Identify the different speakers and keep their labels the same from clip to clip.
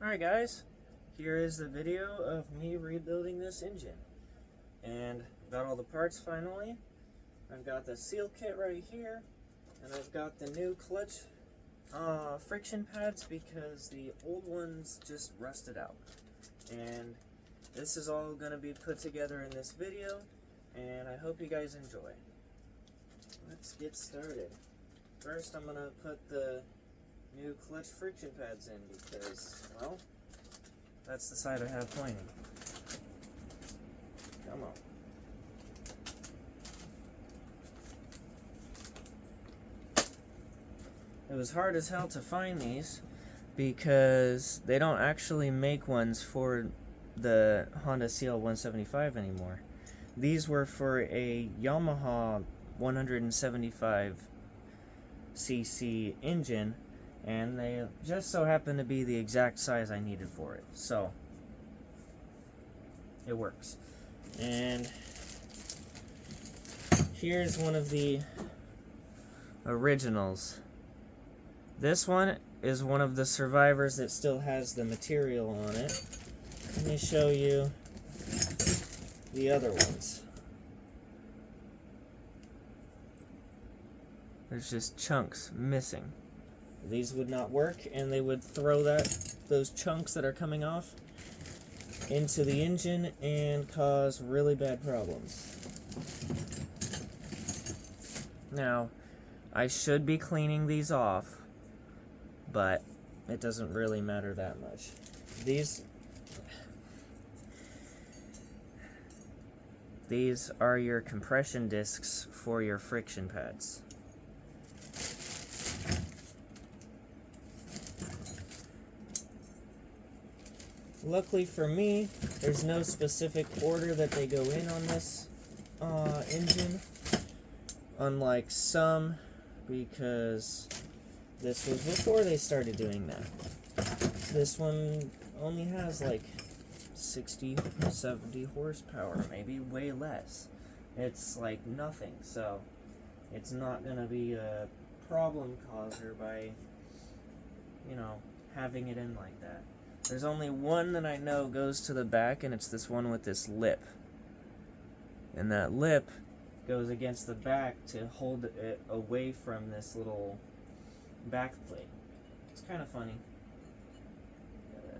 Speaker 1: Alright guys, here is the video of me rebuilding this engine. And got all the parts finally. I've got the seal kit right here, and I've got the new clutch friction pads because the old ones just rusted out. And this is all going to be put together in this video, and I hope you guys enjoy. Let's get started. First I'm going to put the new clutch friction pads in because, well, that's the side I have pointing. Come on. It was hard as hell to find these because they don't actually make ones for the Honda CL175 anymore. These were for a Yamaha 175cc engine, and they just so happen to be the exact size I needed for it. So it works. And here's one of the originals. This one is one of the survivors that still has the material on it. Let me show you the other ones. There's just chunks missing. These would not work, and they would throw those chunks that are coming off into the engine and cause really bad problems. Now, I should be cleaning these off, but it doesn't really matter that much. These are your compression discs for your friction pads. Luckily for me, there's no specific order that they go in on this engine, unlike some, because this was before they started doing that. This one only has like 60, 70 horsepower, maybe way less. It's like nothing, so it's not gonna be a problem causer by, having it in like that. There's only one that I know goes to the back, and it's this one with this lip. And that lip goes against the back to hold it away from this little back plate. It's kind of funny. Got a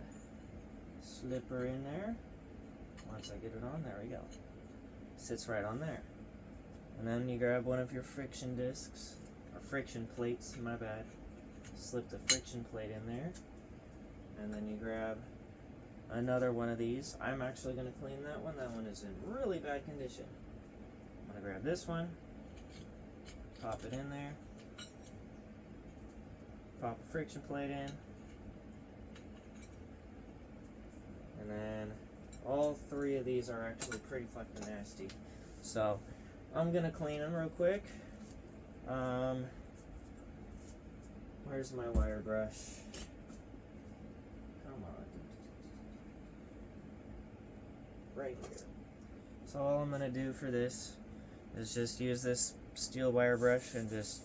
Speaker 1: slipper in there. Once I get it on, there we go. Sits right on there. And then you grab one of your friction discs, or friction plates, my bad. Slip the friction plate in there. And then you grab another one of these. I'm actually going to clean that one. That one is in really bad condition. I'm going to grab this one, pop it in there, pop a friction plate in, and then all three of these are actually pretty fucking nasty. So I'm going to clean them real quick. Where's my wire brush? Right here. So all I'm going to do for this is just use this steel wire brush and just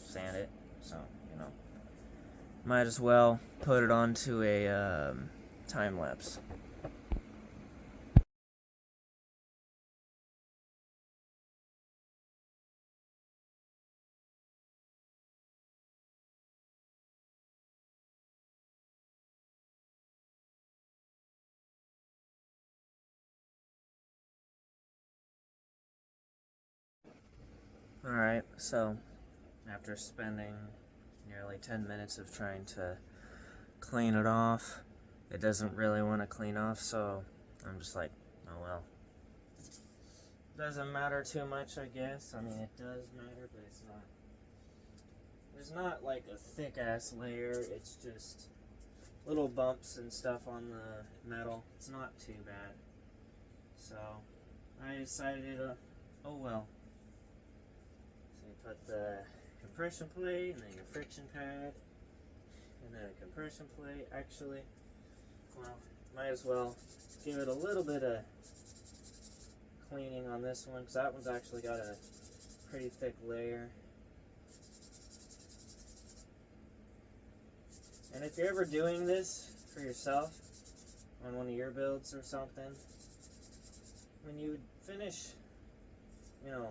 Speaker 1: sand it. So, might as well put it onto a time lapse. Alright, so after spending nearly 10 minutes of trying to clean it off, it doesn't really want to clean off, so I'm just like, oh well. Doesn't matter too much, I guess. I mean, it does matter, but it's not. There's not like a thick ass layer, it's just little bumps and stuff on the metal. It's not too bad. So I decided, oh well. Put the compression plate, and then your friction pad, and then a compression plate. Actually, well, might as well give it a little bit of cleaning on this one, because that one's actually got a pretty thick layer. And if you're ever doing this for yourself on one of your builds or something, when you finish, you know,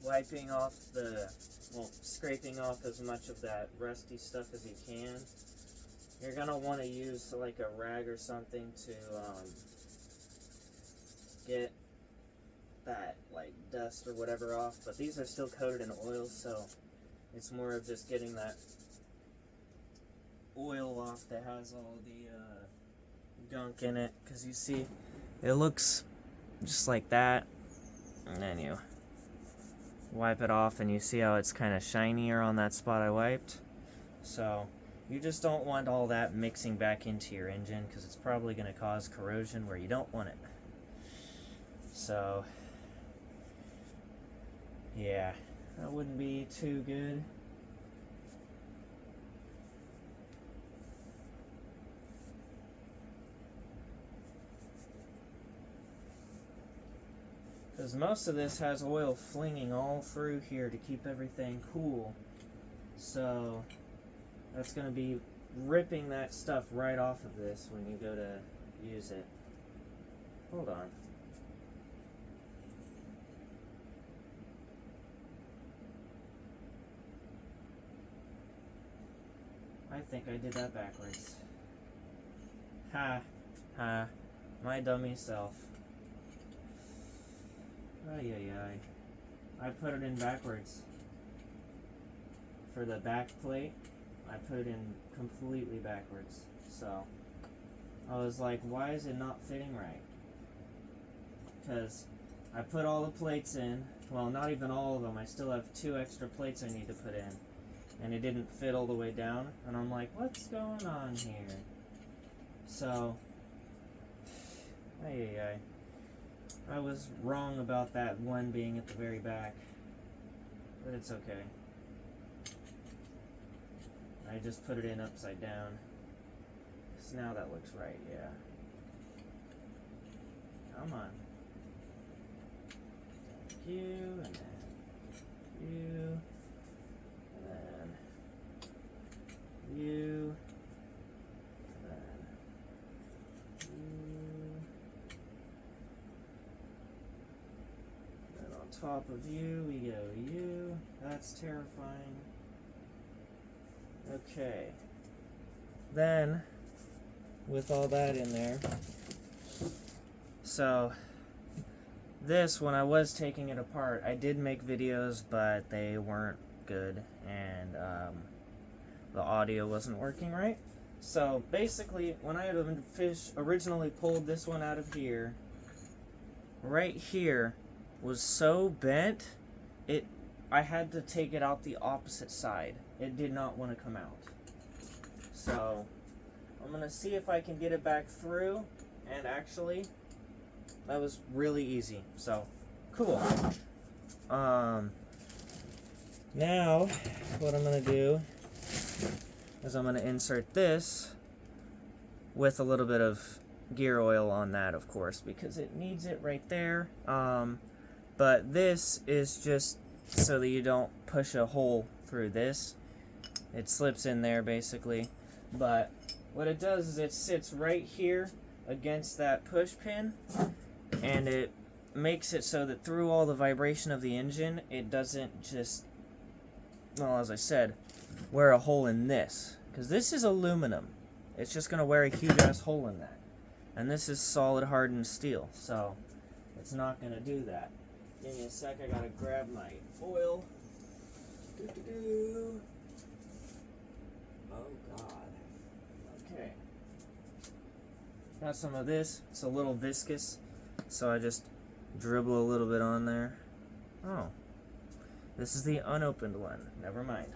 Speaker 1: wiping off scraping off as much of that rusty stuff as you can, you're gonna want to use like a rag or something to get that like dust or whatever off. But these are still coated in oil, so it's more of just getting that oil off that has all the gunk in it, because you see it looks just like that, and then you wipe it off and you see how it's kind of shinier on that spot I wiped. So you just don't want all that mixing back into your engine, because it's probably going to cause corrosion where you don't want it. So yeah, that wouldn't be too good. Because most of this has oil flinging all through here to keep everything cool. So that's going to be ripping that stuff right off of this when you go to use it. Hold on. I think I did that backwards. Ha. Ha. My dummy self. Ay, ay, ay. I put it in backwards. For the back plate, I put it in completely backwards. So, I was like, why is it not fitting right? Because I put all the plates in. Well, not even all of them. I still have 2 extra plates I need to put in. And it didn't fit all the way down. And I'm like, what's going on here? So, ay, ay, ay. I was wrong about that one being at the very back, but it's okay. I just put it in upside down. So now that looks right, yeah. Come on. Thank you, and then you, and then you, and then you. Top of you, we go you. That's terrifying. Okay. Then, with all that in there, so this, when I was taking it apart, I did make videos, but they weren't good, and the audio wasn't working right. So basically, when I had originally pulled this one out of here, right here was so bent, I had to take it out the opposite side. It did not want to come out. So I'm gonna see if I can get it back through, and actually that was really easy. So cool. Now what I'm gonna do is I'm gonna insert this with a little bit of gear oil on that, of course, because it needs it right there. But this is just so that you don't push a hole through this. It slips in there basically. But what it does is it sits right here against that push pin, and it makes it so that through all the vibration of the engine, it doesn't just, well, as I said, wear a hole in this. Because this is aluminum. It's just going to wear a huge ass hole in that. And this is solid hardened steel, so it's not going to do that. Give me a sec, I gotta grab my oil. Oh god. Okay. Got some of this. It's a little viscous, so I just dribble a little bit on there. Oh. This is the unopened one. Never mind.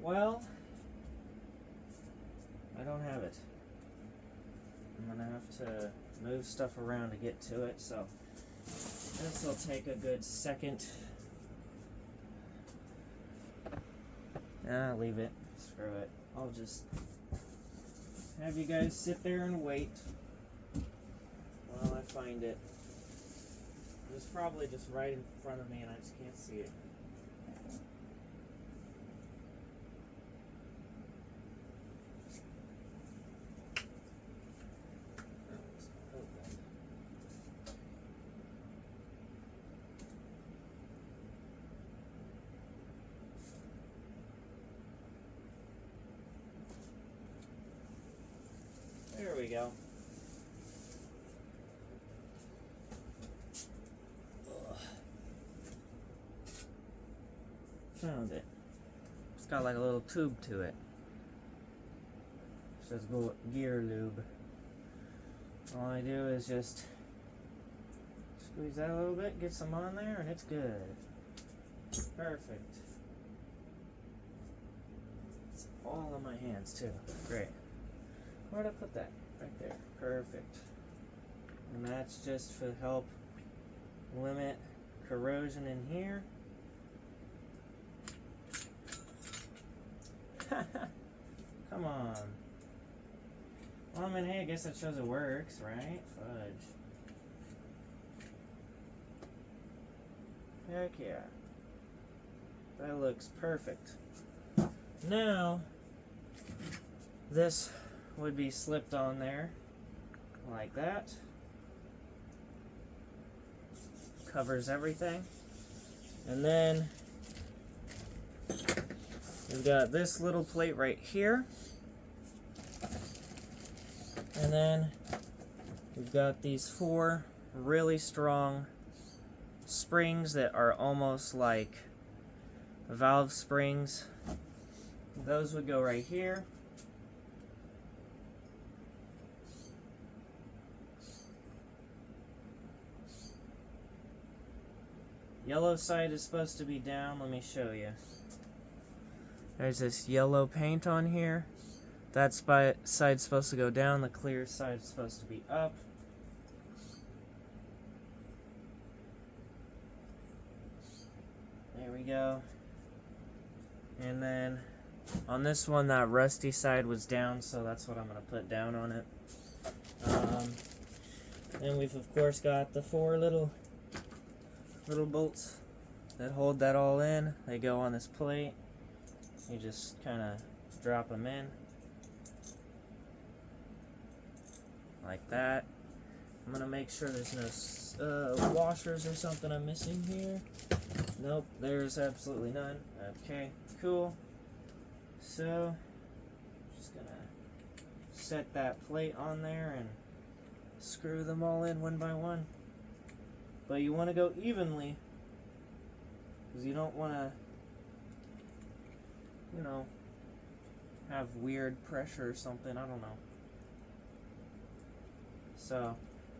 Speaker 1: Well, I don't have it. I'm gonna have to move stuff around to get to it, so this will take a good second. Leave it. Screw it. I'll just have you guys sit there and wait while I find it. It's probably just right in front of me and I just can't see it. There we go. Found it. It's got like a little tube to it. It says gear lube. All I do is just squeeze that a little bit, get some on there, and it's good. Perfect. It's all on my hands too. Great. Where'd I put that? Right there. Perfect. And that's just to help limit corrosion in here. Come on. Well, I mean, hey, I guess that shows it works, right? Fudge. Heck yeah. That looks perfect. Now, this would be slipped on there like that. Covers everything. And then we've got this little plate right here. And then we've got these 4 really strong springs that are almost like valve springs. Those would go right here. Yellow side is supposed to be down. Let me show you. There's this yellow paint on here. That side's supposed to go down. The clear side's supposed to be up. There we go. And then on this one, that rusty side was down, so that's what I'm going to put down on it. And we've of course got the 4 little bolts that hold that all in. They go on this plate. You just kind of drop them in like that. I'm gonna make sure there's no washers or something I'm missing here. Nope, there's absolutely none. Okay, cool. So just gonna set that plate on there and screw them all in one by one. But you want to go evenly, because you don't want to, you know, have weird pressure or something. I don't know. So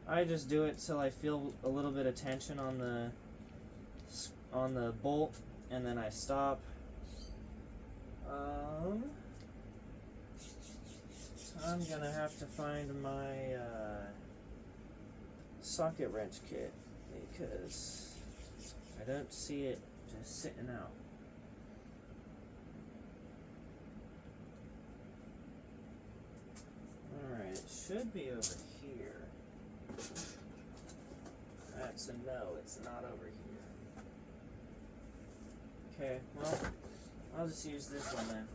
Speaker 1: I just do it till I feel a little bit of tension on the bolt, and then I stop. I'm gonna have to find my socket wrench kit, because I don't see it just sitting out. Alright, it should be over here. That's a no, it's not over here. Okay, well, I'll just use this one then.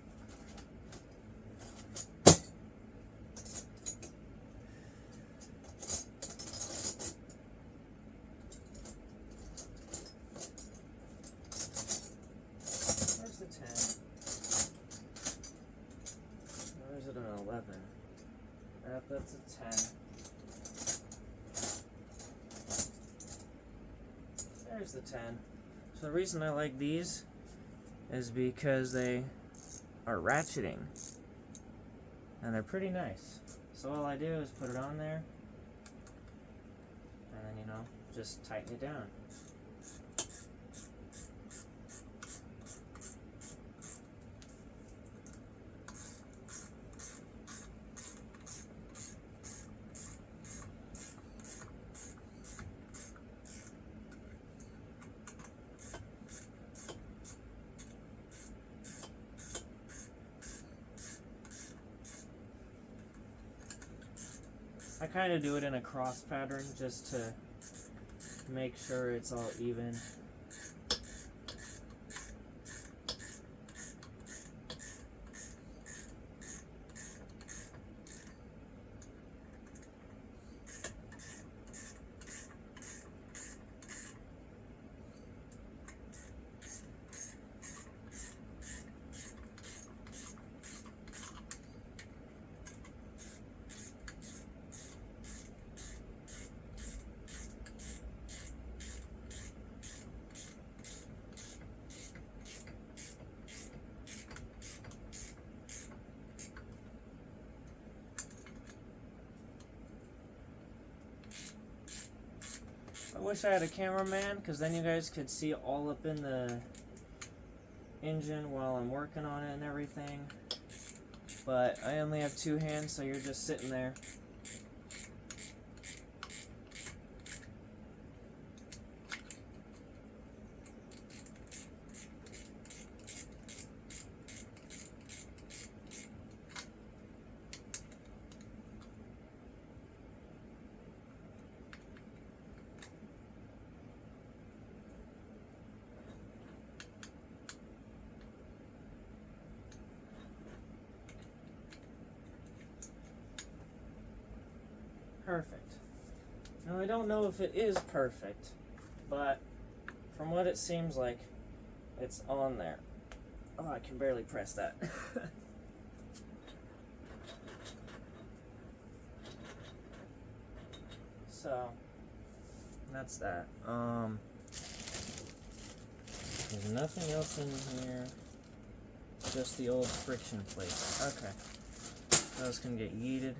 Speaker 1: Where's the 10? Or is it an 11? That's a 10. There's the 10. So the reason I like these is because they are ratcheting. And they're pretty nice. So all I do is put it on there. And then, you know, just tighten it down. I kind of do it in a cross pattern just to make sure it's all even. I wish I had a cameraman, because then you guys could see all up in the engine while I'm working on it and everything. But I only have two hands, so you're just sitting there. Perfect. Now I don't know if it is perfect, but from what it seems like, it's on there. Oh, I can barely press that. So, that's that. There's nothing else in here. Just the old friction plates. Okay. Those can get yeeted.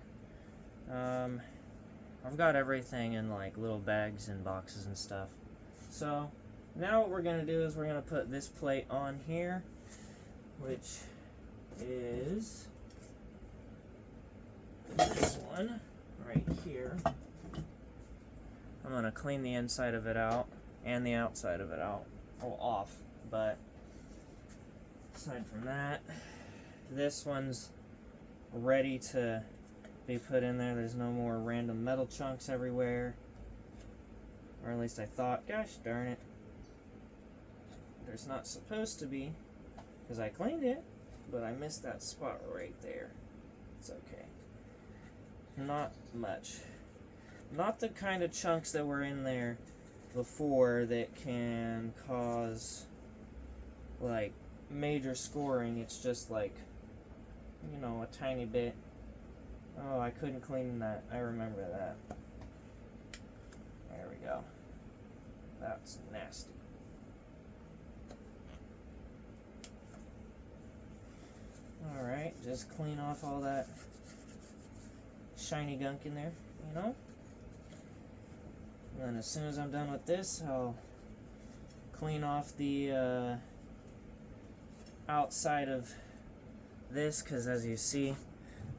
Speaker 1: I've got everything in like little bags and boxes and stuff. So now what we're going to do is we're going to put this plate on here, which is this one right here. I'm going to clean the inside of it out and the outside of it out, or off, but aside from that, this one's ready to be put in there. There's no more random metal chunks everywhere, or at least I thought. Gosh darn it, there's not supposed to be, because I cleaned it, but I missed that spot right there. It's okay. Not much. Not the kind of chunks that were in there before that can cause like major scoring. It's just like, you know, a tiny bit. Oh, I couldn't clean that. I remember that. There we go. That's nasty. Alright, just clean off all that shiny gunk in there, you know? And then as soon as I'm done with this, I'll clean off the outside of this, because as you see,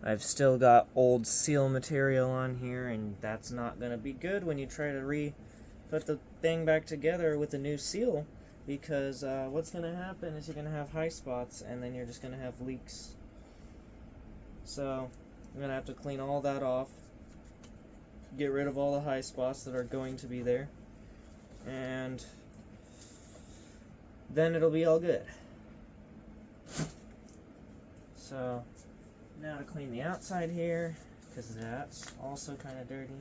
Speaker 1: I've still got old seal material on here, and that's not going to be good when you try to put the thing back together with a new seal, because what's going to happen is you're going to have high spots, and then you're just going to have leaks. So I'm going to have to clean all that off, get rid of all the high spots that are going to be there, and then it'll be all good. So now to clean the outside here, because that's also kind of dirty.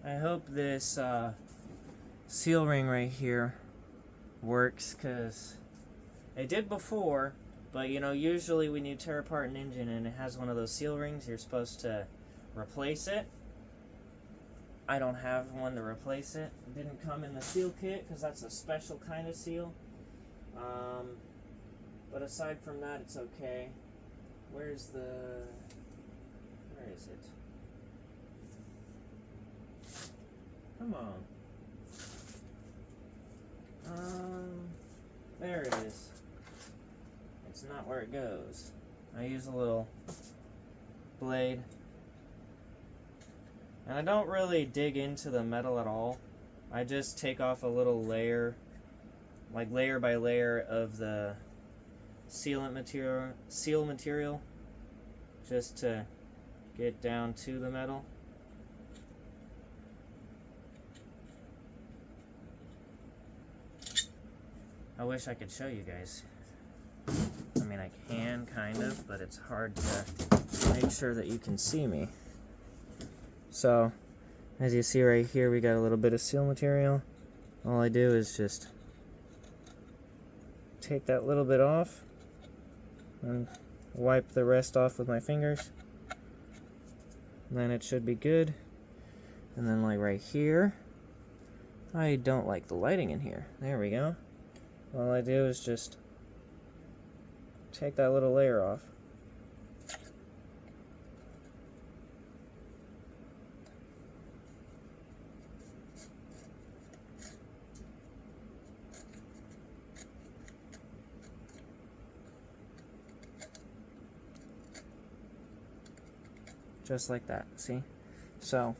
Speaker 1: I hope this seal ring right here works, because it did before, but you know, usually when you tear apart an engine and it has one of those seal rings, you're supposed to replace it. I don't have one to replace it. It didn't come in the seal kit, because that's a special kind of seal. But aside from that, it's okay. Where is it? Come on. There it is. It's not where it goes. I use a little blade. And I don't really dig into the metal at all. I just take off a little layer, like layer by layer of the seal material, just to get down to the metal. I wish I could show you guys. I mean, I can, kind of, but it's hard to make sure that you can see me. So, as you see right here, we got a little bit of seal material. All I do is just take that little bit off and wipe the rest off with my fingers. Then it should be good. And then like right here, I don't like the lighting in here. There we go. All I do is just take that little layer off. Just like that, see? So,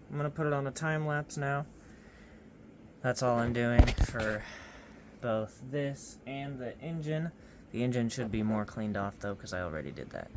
Speaker 1: I'm gonna put it on a time lapse now. That's all I'm doing for both this and the engine. The engine should be more cleaned off though, because I already did that.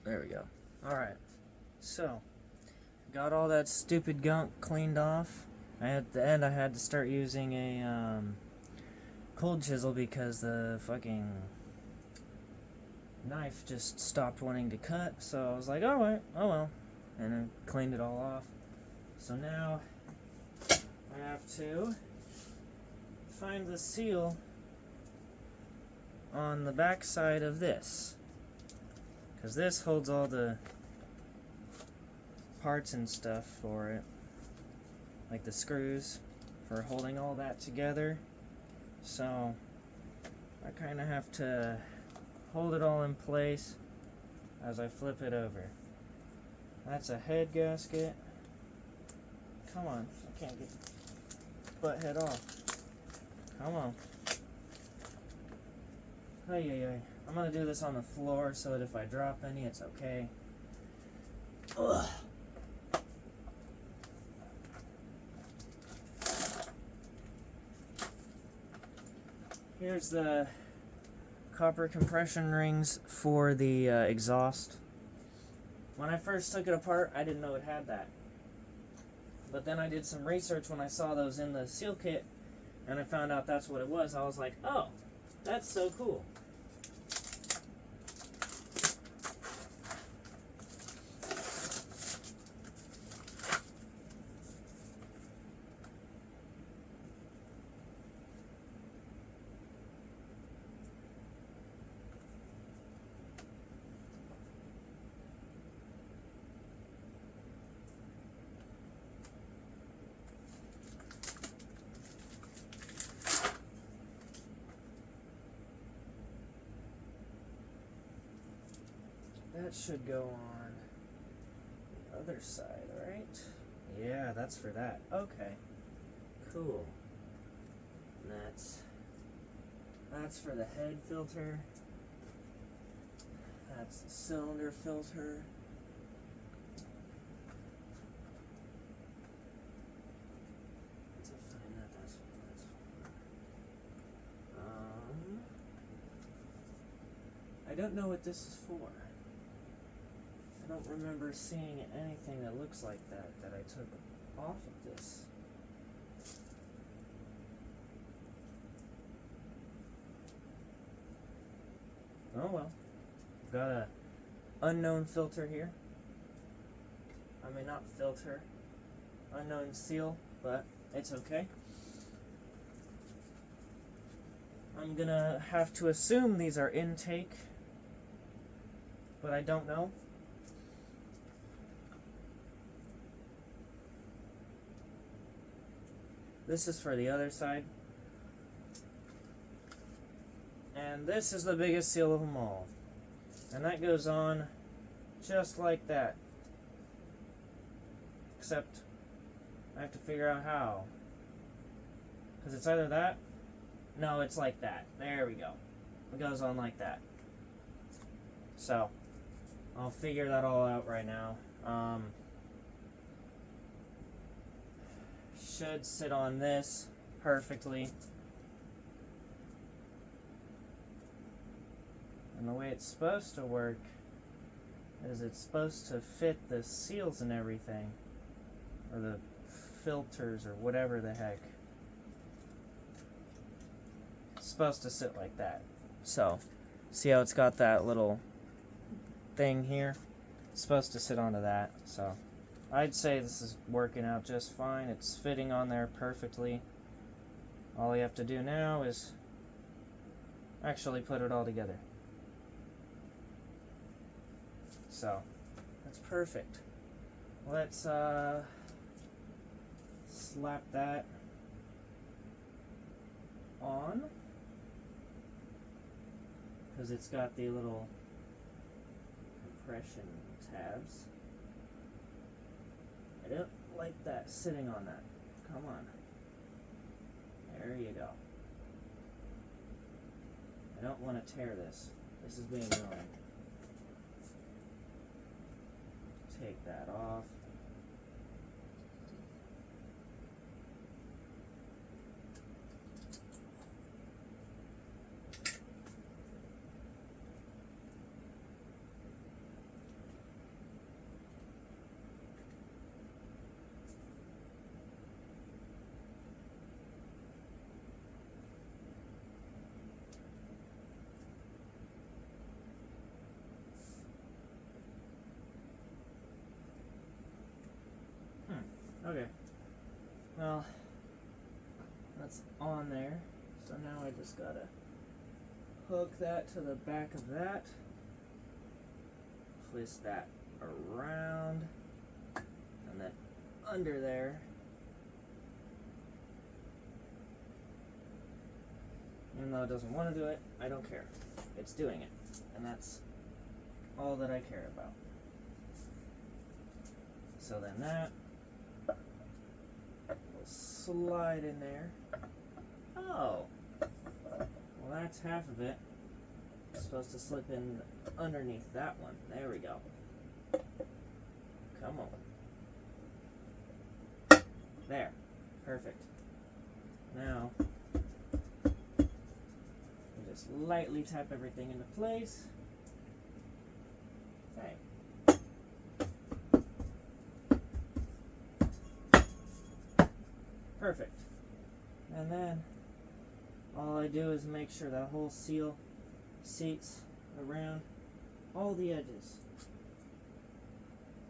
Speaker 1: There we go. Alright, so, got all that stupid gunk cleaned off. At the end, I had to start using a cold chisel because the fucking knife just stopped wanting to cut. So I was like, alright, oh well. And I cleaned it all off. So now, I have to find the seal on the back side of this, because this holds all the parts and stuff for it, like the screws for holding all that together. So I kind of have to hold it all in place as I flip it over. That's a head gasket. Come on, I can't get the butt head off. Come on. Ay. I'm gonna do this on the floor so that if I drop any, it's okay. Ugh. Here's the copper compression rings for the exhaust. When I first took it apart, I didn't know it had that. But then I did some research when I saw those in the seal kit, and I found out that's what it was. I was like, oh, that's so cool. that should go on the other side, right? Yeah, that's for that. Okay. Cool. And that's for the head filter. That's the cylinder filter. To find that, that's for. I don't know what this is for. I don't remember seeing anything that looks like that I took off of this. Oh well. Got a unknown filter here. I mean, not filter. Unknown seal, but it's okay. I'm gonna have to assume these are intake, but I don't know. This is for the other side. And this is the biggest seal of them all. And that goes on just like that. Except I have to figure out how. Because it's either that. No, it's like that. There we go. It goes on like that. So, I'll figure that all out right now. Should sit on this perfectly. And the way it's supposed to work is it's supposed to fit the seals and everything. Or the filters or whatever the heck. It's supposed to sit like that. So, see how it's got that little thing here? It's supposed to sit onto that. So, I'd say this is working out just fine. It's fitting on there perfectly. All you have to do now is actually put it all together. So, that's perfect. Let's slap that on, because it's got the little compression tabs. I don't like that sitting on that. Come on. There you go. I don't want to tear this. This is being annoying. Take that off. Okay. Well, that's on there. So now I just gotta hook that to the back of that. Twist that around. And then under there. Even though it doesn't want to do it, I don't care. It's doing it. And that's all that I care about. So then that slide in there. Oh, well, that's half of it. It's supposed to slip in underneath that one. There we go. Come on. There. Perfect. Now, you just lightly tap everything into place. Okay. Perfect. And then all I do is make sure that whole seal seats around all the edges.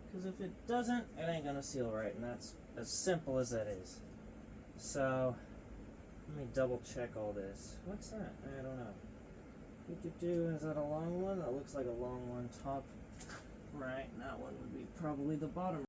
Speaker 1: Because if it doesn't, it ain't gonna seal right, and that's as simple as that is. So let me double check all this. What's that? I don't know. Is that a long one? That looks like a long one. Top right, and that one would be probably the bottom.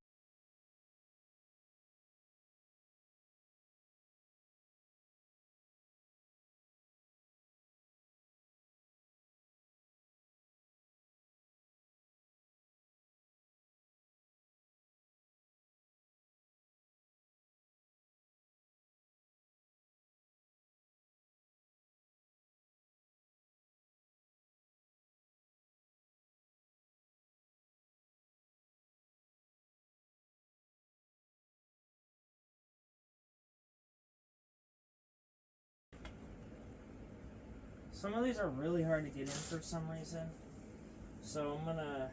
Speaker 1: Some of these are really hard to get in for some reason. So I'm gonna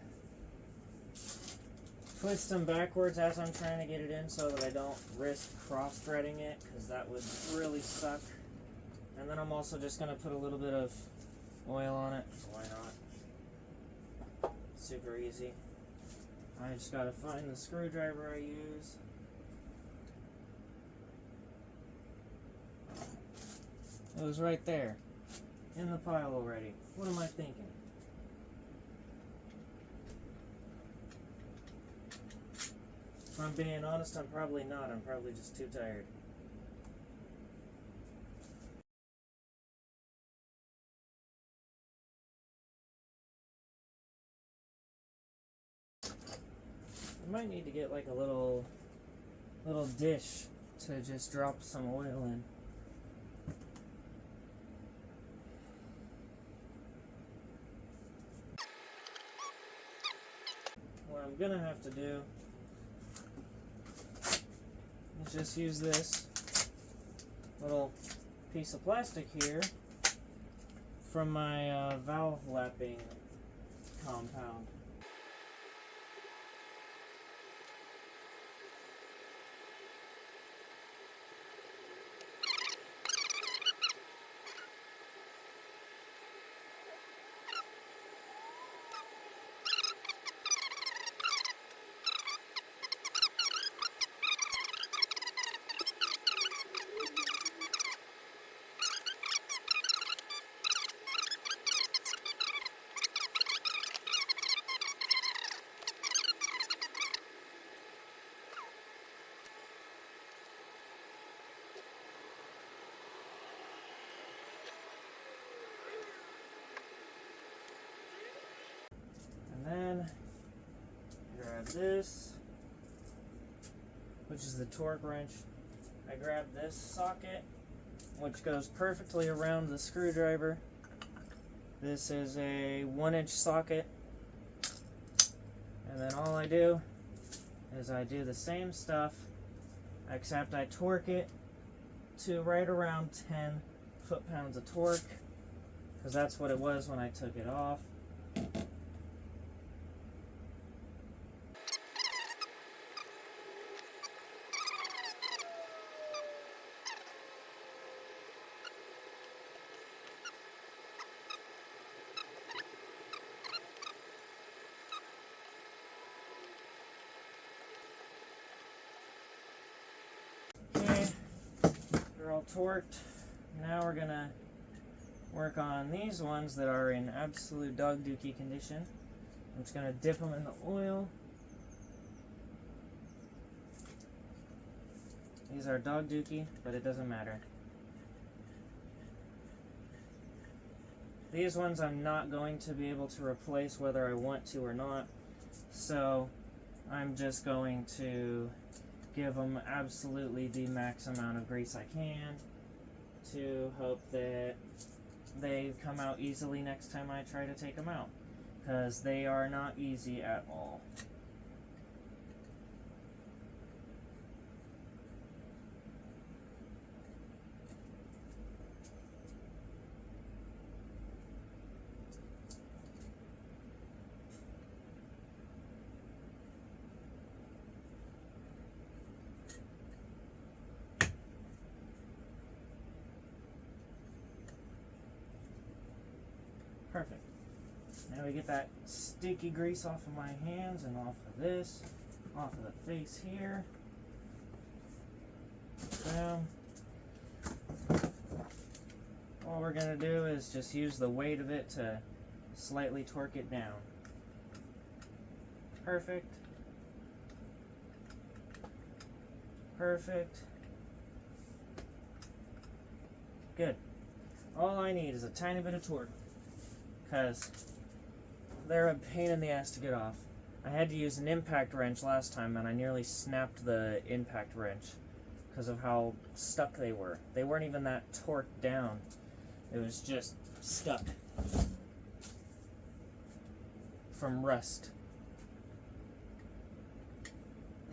Speaker 1: twist them backwards as I'm trying to get it in so that I don't risk cross-threading it, because that would really suck. And then I'm also just gonna put a little bit of oil on it. Why not? Super easy. I just gotta find the screwdriver I use. It was right there, in the pile already. What am I thinking? If I'm being honest, I'm probably not. I'm probably just too tired. I might need to get like a little dish to just drop some oil in. What I'm gonna have to do is just use this little piece of plastic here from my valve lapping compound. Then grab this, which is the torque wrench. I grab this socket, which goes perfectly around the screwdriver. This is a 1-inch socket. And then all I do is I do the same stuff, except I torque it to right around 10 foot-pounds of torque, because that's what it was when I took it off. Okay, they're all torqued. Now we're gonna work on these ones that are in absolute dog dookie condition. I'm just gonna dip them in the oil. These are dog dookie, but it doesn't matter. These ones I'm not going to be able to replace whether I want to or not, so I'm just going to give them absolutely the max amount of grease I can to hope that they come out easily next time I try to take them out, because they are not easy at all. Perfect. Now we get that sticky grease off of my hands and off of this, off of the face here. Boom. All we're going to do is just use the weight of it to slightly torque it down. Perfect. Perfect. Good. All I need is a tiny bit of torque, because they're a pain in the ass to get off. I had to use an impact wrench last time, and I nearly snapped the impact wrench because of how stuck they were. They weren't even that torqued down. It was just stuck from rust.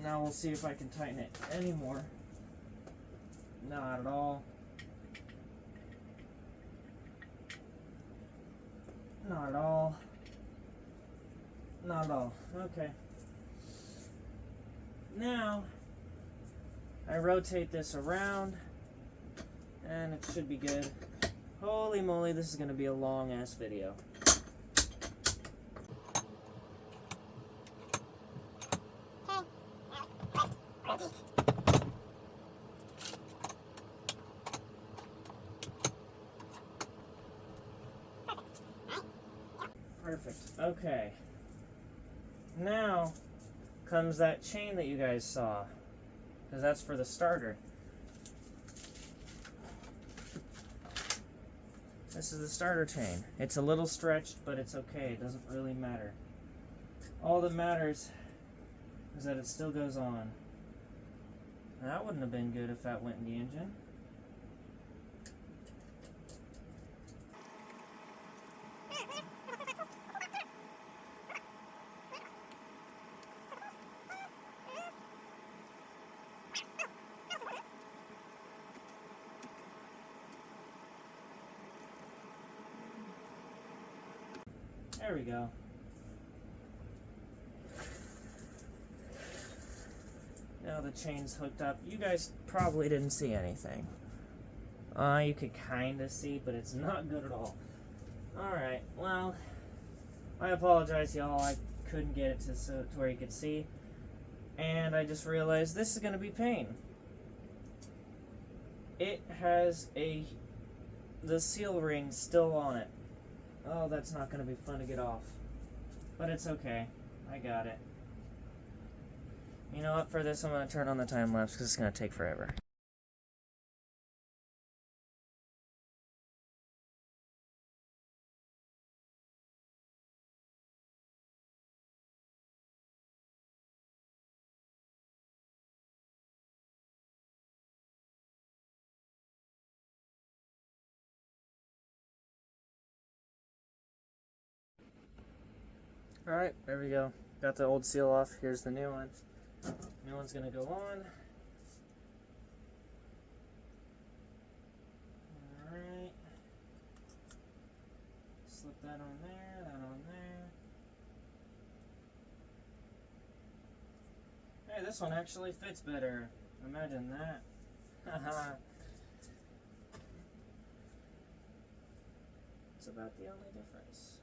Speaker 1: Now we'll see if I can tighten it anymore. Not at all. Not at all. Not at all. Okay. Now, I rotate this around, and it should be good. Holy moly, this is going to be a long-ass video. Perfect. Okay. Now comes that chain that you guys saw, because that's for the starter. This is the starter chain. It's a little stretched, but it's okay. It doesn't really matter. All that matters is that it still goes on. Now, that wouldn't have been good if that went in the engine. There we go. Now the chain's hooked up. You guys probably didn't see anything. You could kind of see, but it's not good at all. Alright, well, I apologize, y'all. I couldn't get it to where you could see. And I just realized this is going to be pain. It has the seal ring still on it. Oh, that's not going to be fun to get off. But it's okay. I got it. You know what? For this, I'm going to turn on the time lapse because it's going to take forever. Alright, there we go. Got the old seal off. Here's the new one. New one's going to go on. Alright. Slip that on there, that on there. Hey, this one actually fits better. Imagine that. Haha. It's about the only difference.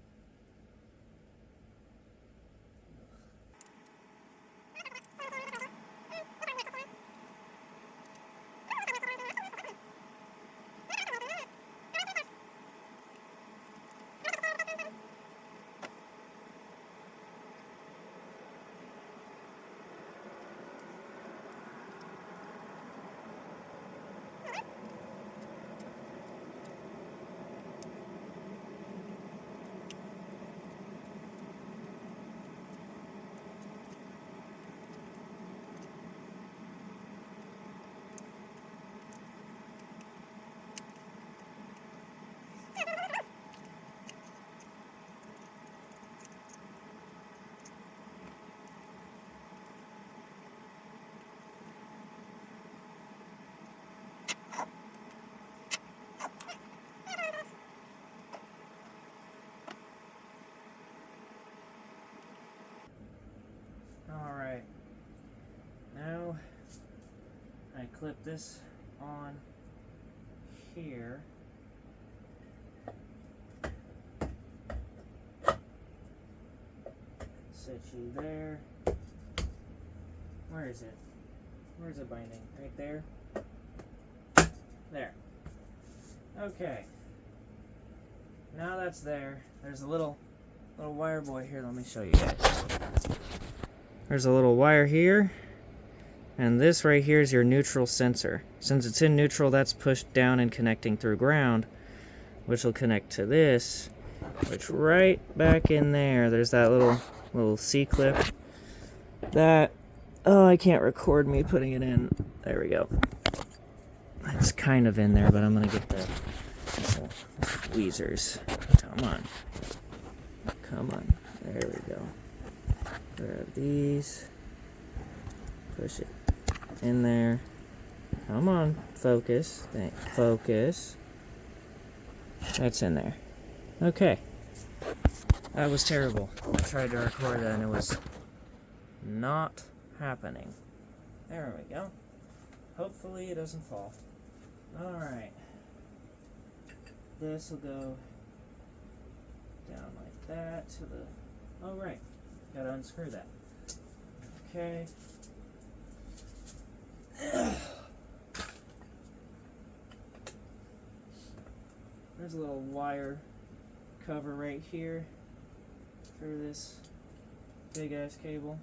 Speaker 1: Alright, now I clip this on here. Set you there. Where is it? Where's the binding? Right there? There. Okay. Now that's there. There's a little wire boy here. Let me show you guys. There's a little wire here, and this right here is your neutral sensor. Since it's in neutral, that's pushed down and connecting through ground, which will connect to this, which right back in there, there's that little C-clip. That, oh, I can't record me putting it in. There we go. It's kind of in there, but I'm going to get the tweezers. Come on. Come on. There we go. Grab these, push it in there. Come on, focus. Focus. That's in there. Okay. That was terrible. I tried to record that and it was not happening. There we go. Hopefully it doesn't fall. Alright. This will go down like that to the... Oh, right. Gotta unscrew that. Okay. There's a little wire cover right here for this big ass cable.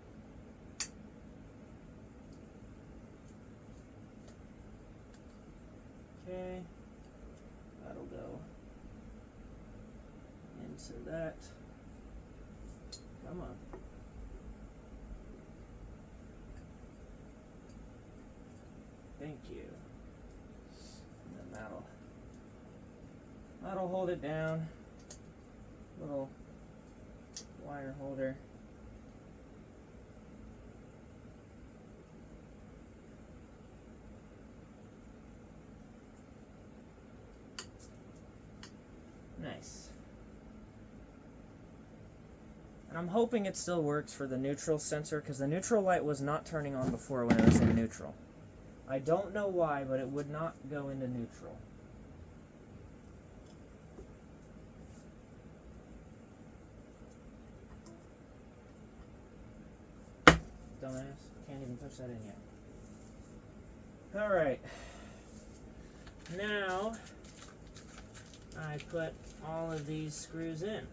Speaker 1: Okay, that'll go into that. Come on. Thank you. And then that'll hold it down. Little wire holder. Nice. And I'm hoping it still works for the neutral sensor, because the neutral light was not turning on before when it was in neutral. I don't know why, but it would not go into neutral. Dumbass. Can't even push that in yet. Alright. Now, I put all of these screws in.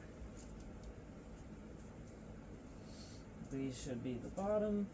Speaker 1: These should be the bottom.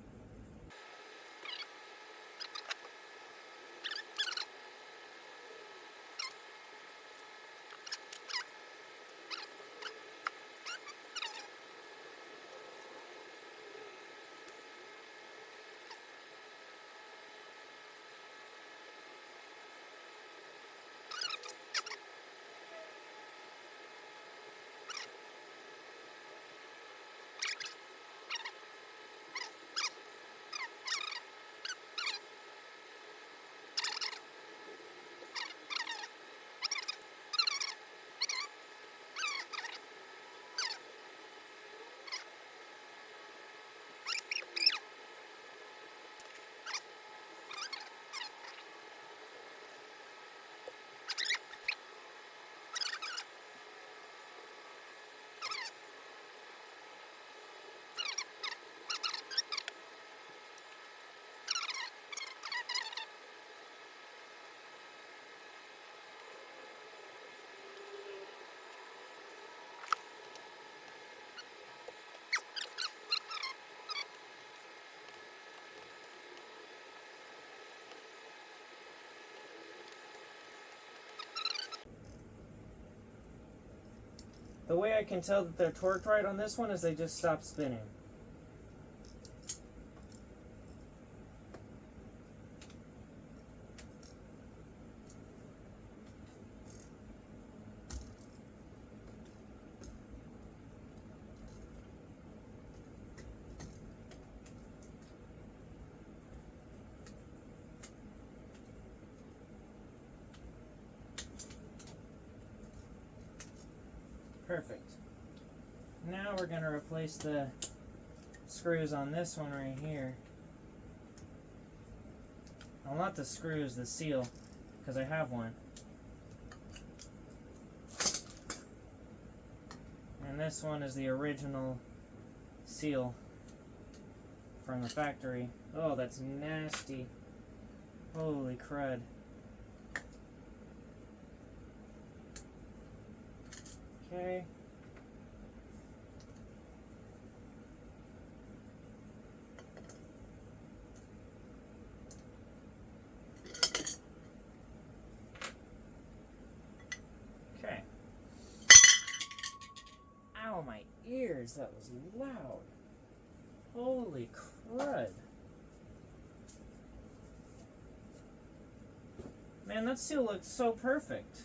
Speaker 1: The way I can tell that they're torqued right on this one is they just stop spinning. Perfect. Now we're going to replace the screws on this one right here. Well, not the screws, the seal, because I have one. And this one is the original seal from the factory. Oh, that's nasty. Holy crud. Okay. Okay. Ow, my ears, that was loud. Holy crud. Man, that seal looks so perfect.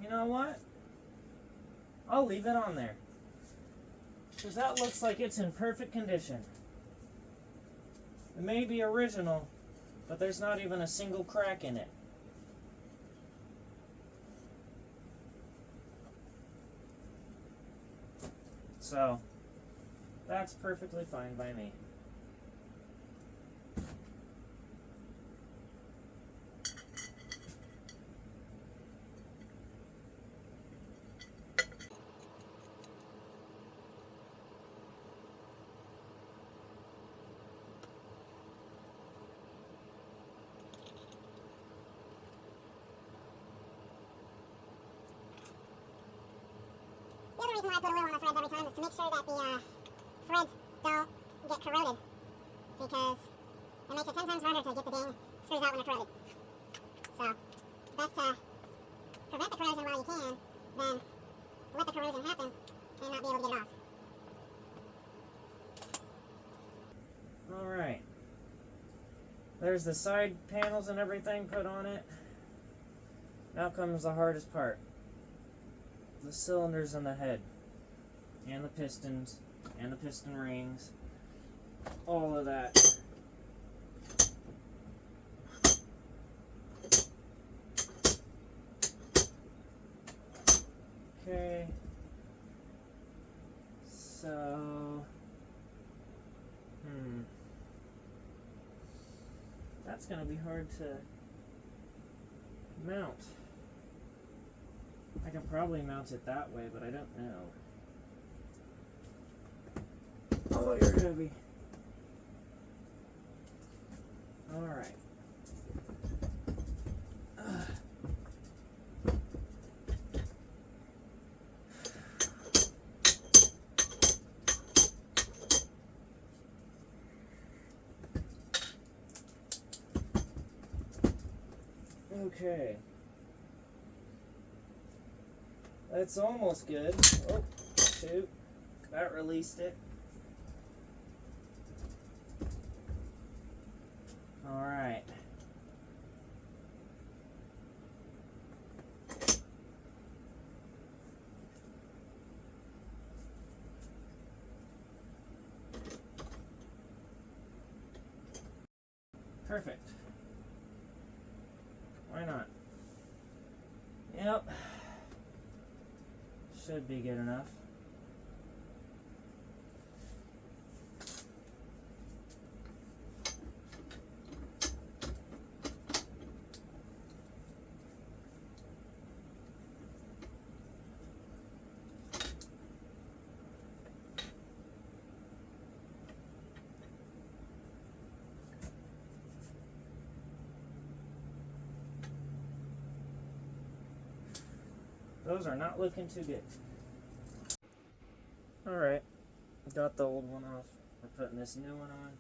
Speaker 1: You know what? I'll leave it on there. Because that looks like it's in perfect condition. It may be original, but there's not even a single crack in it. So that's perfectly fine by me.
Speaker 2: The reason why I put oil on the threads every time is to make sure that the threads don't get corroded, because it makes it 10 times harder to get the dang screws out when they're corroded. So, best to prevent the corrosion while you can, than let the corrosion happen and not be able to get it off.
Speaker 1: Alright. There's the side panels and everything put on it. Now comes the hardest part. The cylinders and the head. And the pistons. And the piston rings. All of that. Okay. So... That's going to be hard to mount. I can probably mount it that way, but I don't know. Oh, you're heavy. Alright. Okay. That's almost good. Oh, shoot. That released it. Alright. Perfect. Why not? Yep. Should be good enough. Those are not looking too good. Alright, got the old one off. We're putting this new one on.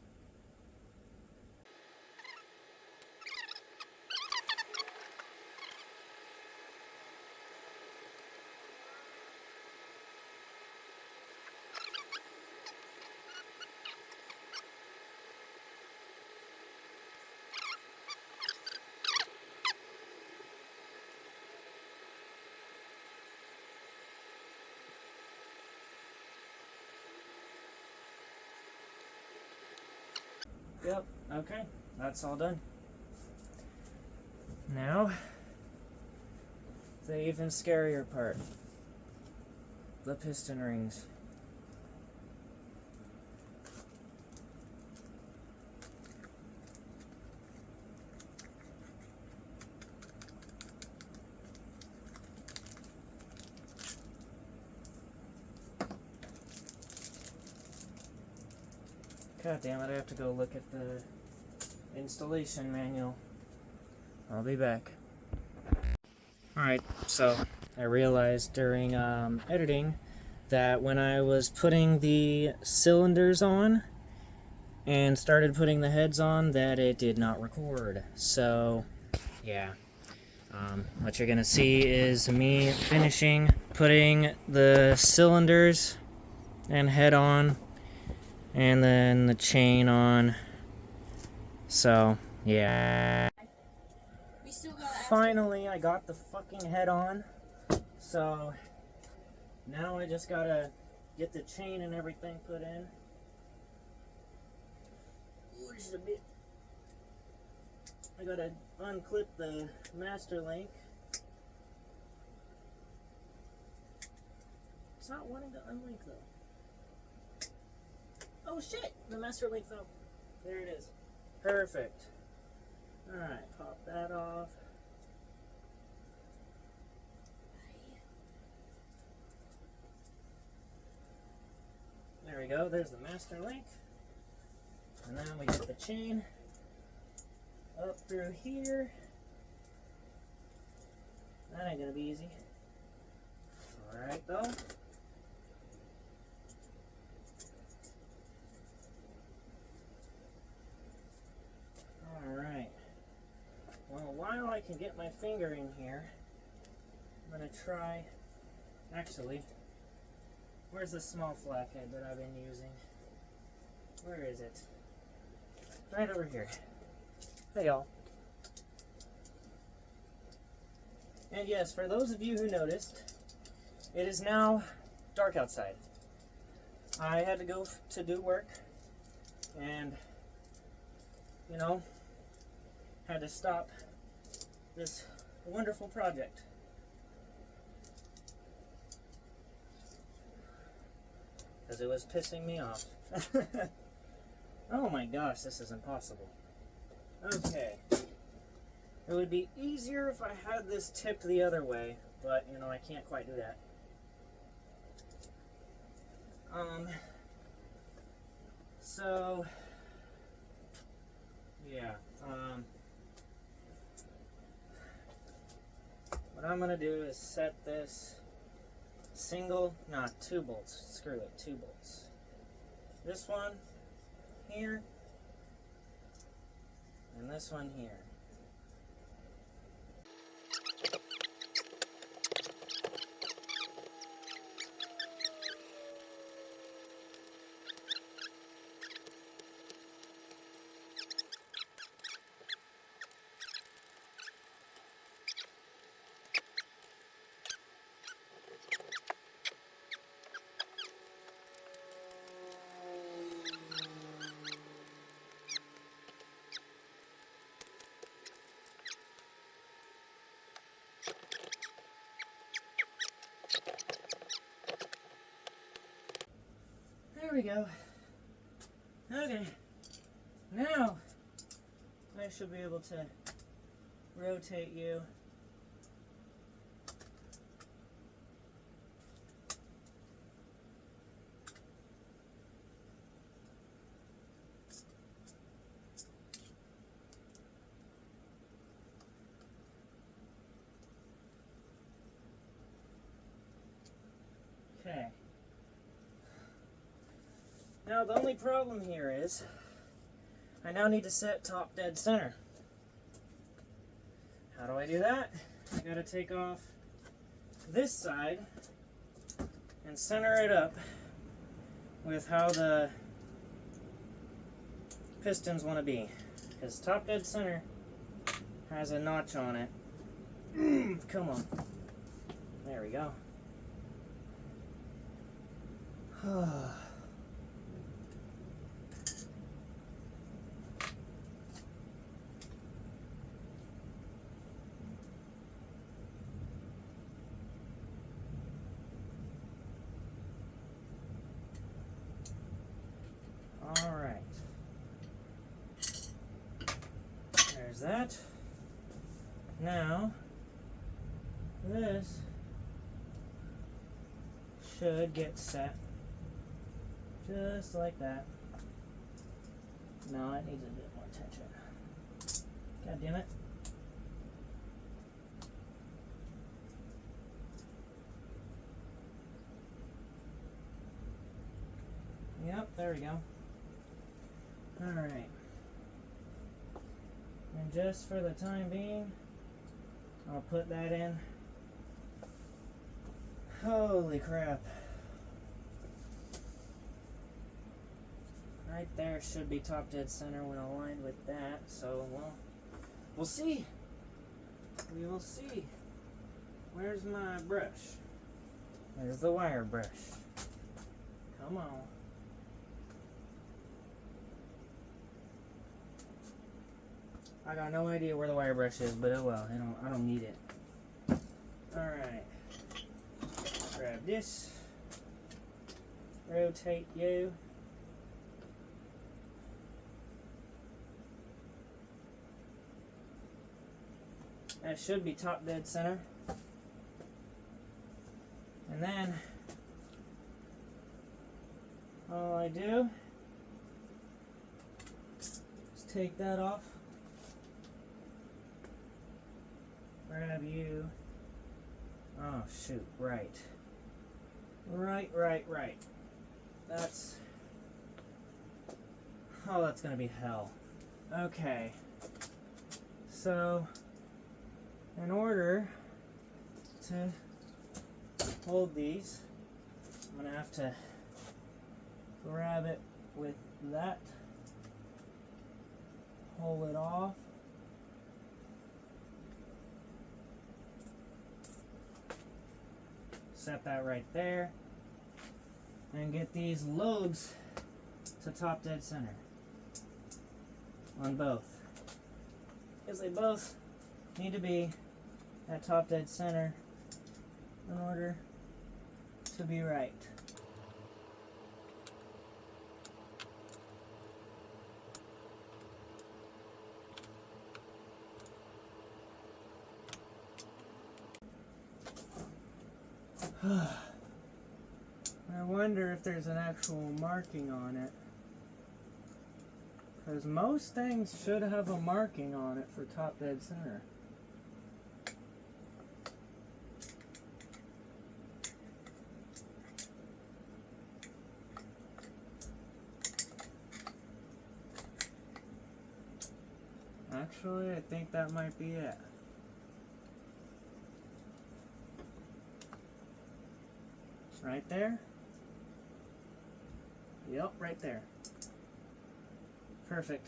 Speaker 1: Yep, okay, that's all done. Now, the even scarier part. The piston rings. God damn it, I have to go look at the installation manual. I'll be back. Alright, so I realized during editing that when I was putting the cylinders on and started putting the heads on, that it did not record. So, yeah. What you're gonna see is me finishing putting the cylinders and head on, and then the chain on. So, yeah. Finally, I got the fucking head on. So, now I just gotta get the chain and everything put in. Which is a bit... I gotta unclip the master link. It's not wanting to unlink though. Oh shit, the master link fell. There it is. Perfect. Alright, pop that off. There we go, there's the master link. And then we get the chain up through here. That ain't gonna be easy. Alright though. Alright. Well, while I can get my finger in here, I'm gonna try. Actually, where's the small flathead that I've been using? Where is it? Right over here. Hey y'all. And yes, for those of you who noticed, it is now dark outside. I had to go to do work, and, you know, had to stop this wonderful project. Because it was pissing me off. Oh my gosh, this is impossible. Okay. It would be easier if I had this tipped the other way, but, you know, I can't quite do that. So, yeah, what I'm gonna do is set this two bolts, screw it, 2 bolts. This one here, and this one here. There we go. Okay. Now, I should be able to rotate you. Okay. Now the only problem here is I now need to set top dead center. How do I do that? I gotta take off this side and center it up with how the pistons want to be. Because top dead center has a notch on it. Come on. There we go. Alright. There's that. Now, this should get set just like that. No, it needs a bit more tension. God damn it. Yep, there we go. Alright. And just for the time being, I'll put that in. Holy crap. Right there should be top dead center when aligned with that, so we'll see. We will see. Where's my brush? There's the wire brush. Come on. I got no idea where the wire brush is, but oh well, I don't need it. Alright. Grab this. Rotate you. That should be top dead center. And then all I do is take that off, grab you. Oh shoot, right. That's gonna be hell. Okay, so in order to hold these, I'm gonna have to grab it with that, pull it off, set that right there, and get these loads to top dead center on both, because they both need to be at top dead center in order to be right. I wonder if there's an actual marking on it, because most things should have a marking on it for top dead center. Actually, I think that might be it. Right there? Yep, right there. Perfect.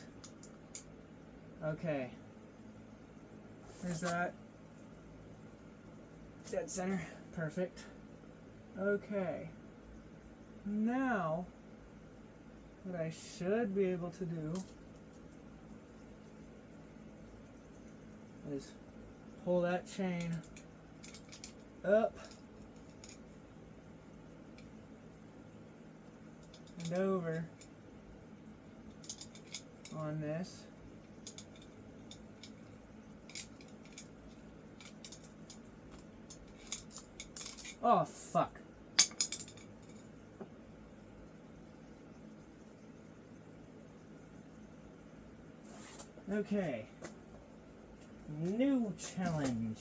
Speaker 1: Okay. There's that. Dead center. Perfect. Okay. Now, what I should be able to do is pull that chain up and over on this. Oh, fuck. Okay. New challenge.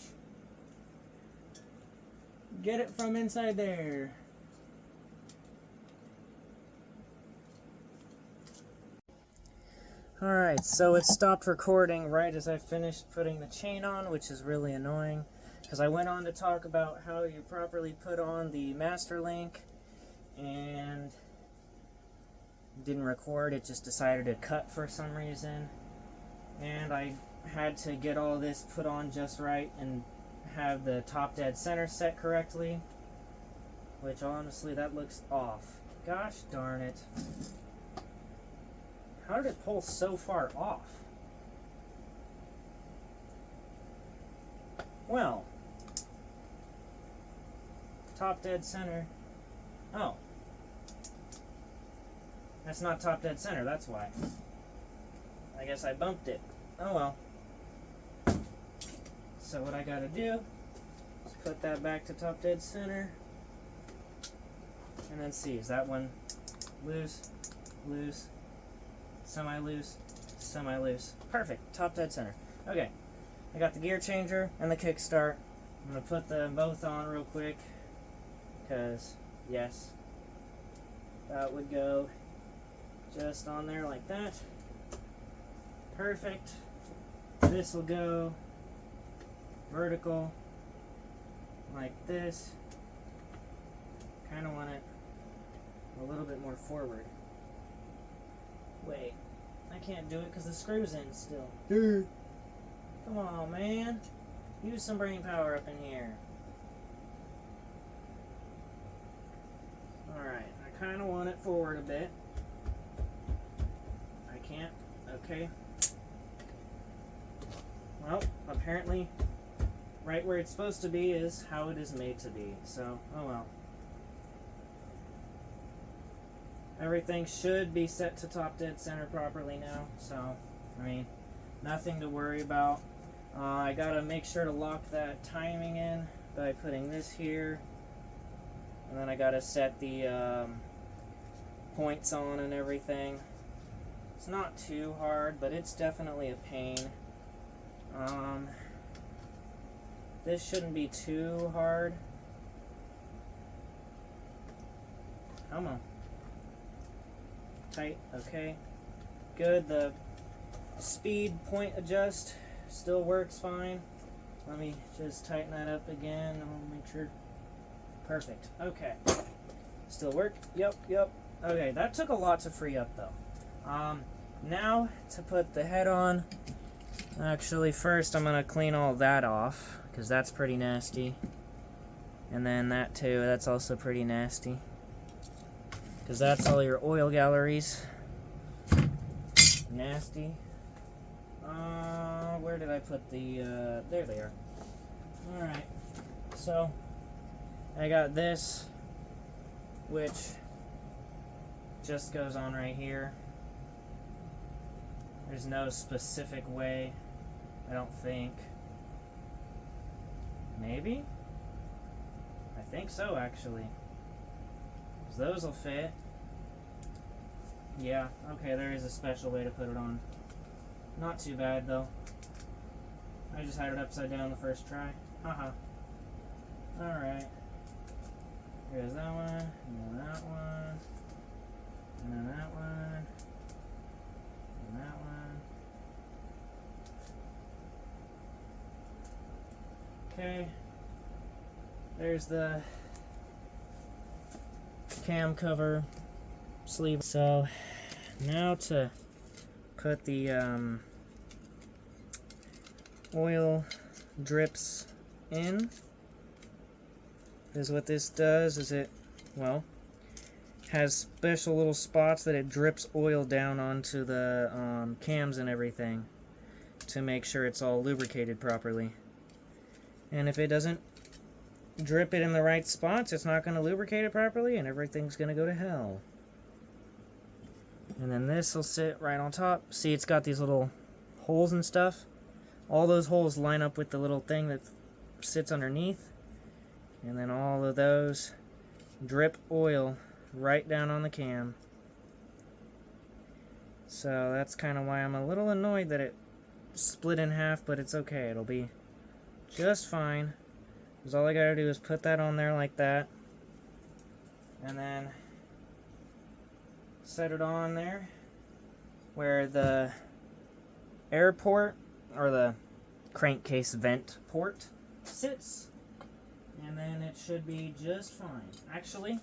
Speaker 1: Get it from inside there. Alright, so it stopped recording right as I finished putting the chain on, which is really annoying, because I went on to talk about how you properly put on the master link, and didn't record. It just decided to cut for some reason, and I had to get all this put on just right and have the top dead center set correctly, which honestly, that looks off. Gosh darn it. How did it pull so far off? Well, top dead center. Oh. That's not top dead center, that's why. I guess I bumped it. Oh well. So what I gotta do is put that back to top dead center. And then see, is that one loose, loose, semi-loose, semi-loose. Perfect, top dead center. Okay, I got the gear changer and the kickstart. I'm gonna put them both on real quick, because yes, that would go just on there like that. Perfect. This will go vertical like this. Kind of want it a little bit more forward. Wait, I can't do it because the screw's in still. Come on, man. Use some brain power up in here. Alright, I kind of want it forward a bit. I can't. Okay. Well, apparently, right where it's supposed to be is how it is made to be. So, oh well. Everything should be set to top dead center properly now, so, I mean, nothing to worry about. I gotta make sure to lock that timing in by putting this here. And then I gotta set the points on and everything. It's not too hard, but it's definitely a pain. This shouldn't be too hard. Come on. Tight, okay. Good, the speed point adjust still works fine. Let me just tighten that up again. I'll make sure. Perfect, okay. Still work? Yep. Okay, that took a lot to free up though. Now to put the head on. Actually, first I'm gonna clean all that off, because that's pretty nasty. And then that too, that's also pretty nasty. Because that's all your oil galleries. Nasty. Where did I put the, there they are. Alright, so I got this, which just goes on right here. There's no specific way, I don't think. Maybe? I think so, actually. So those will fit. Yeah, okay, there is a special way to put it on. Not too bad, though. I just had it upside down the first try. Haha. Alright. Here's that one, and then that one, and then that one, and that one. Okay. There's the cam cover sleeve. So now to put the oil drips in, is what this does, is it, well, has special little spots that it drips oil down onto the cams and everything to make sure it's all lubricated properly. And if it doesn't drip it in the right spots, it's not going to lubricate it properly and everything's going to go to hell. And then this will sit right on top. See, it's got these little holes and stuff. All those holes line up with the little thing that sits underneath. And then all of those drip oil right down on the cam. So that's kind of why I'm a little annoyed that it split in half, but it's okay. It'll be just fine. Because all I gotta do is put that on there like that. And then set it on there where the air port, or the crankcase vent port, sits. And then it should be just fine. Actually,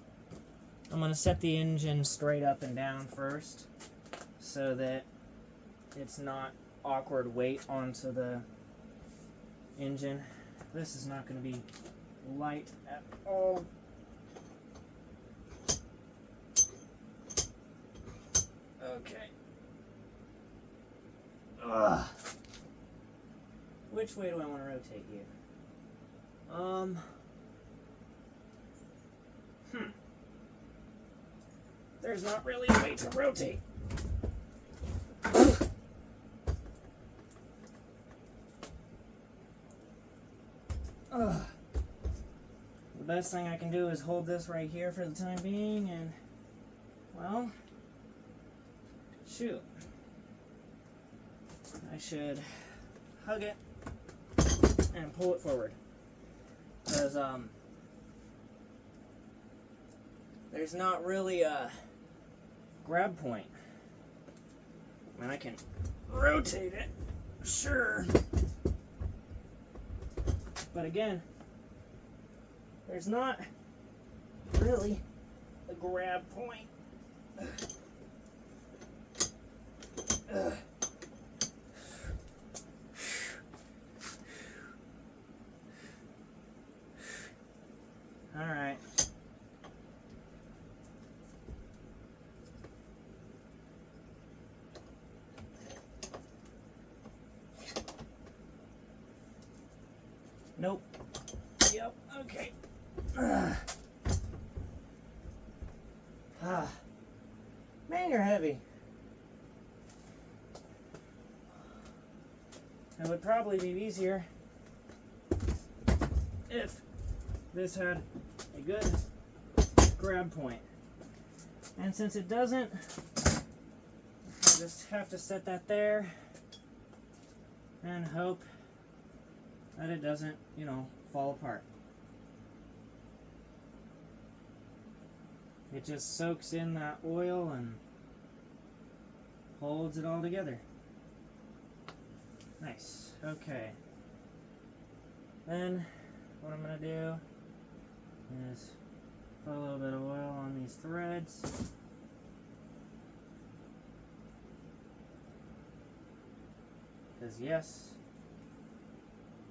Speaker 1: I'm going to set the engine straight up and down first so that it's not awkward weight onto the engine. This is not going to be light at all. Okay. Ugh. Which way do I want to rotate you? There's not really a way to rotate. The best thing I can do is hold this right here for the time being, and, well, shoot. I should hug it and pull it forward. Because, there's not really a grab point. I mean, I can rotate it, sure. But again, there's not really a grab point. All right. Nope. Yep, okay. Man, you're heavy. it would probably be easier if this had a good grab point. And since it doesn't, I just have to set that there and hope that it doesn't, you know, fall apart. It just soaks in that oil and holds it all together. Nice. Okay. Then what I'm going to do is put a little bit of oil on these threads. Because yes,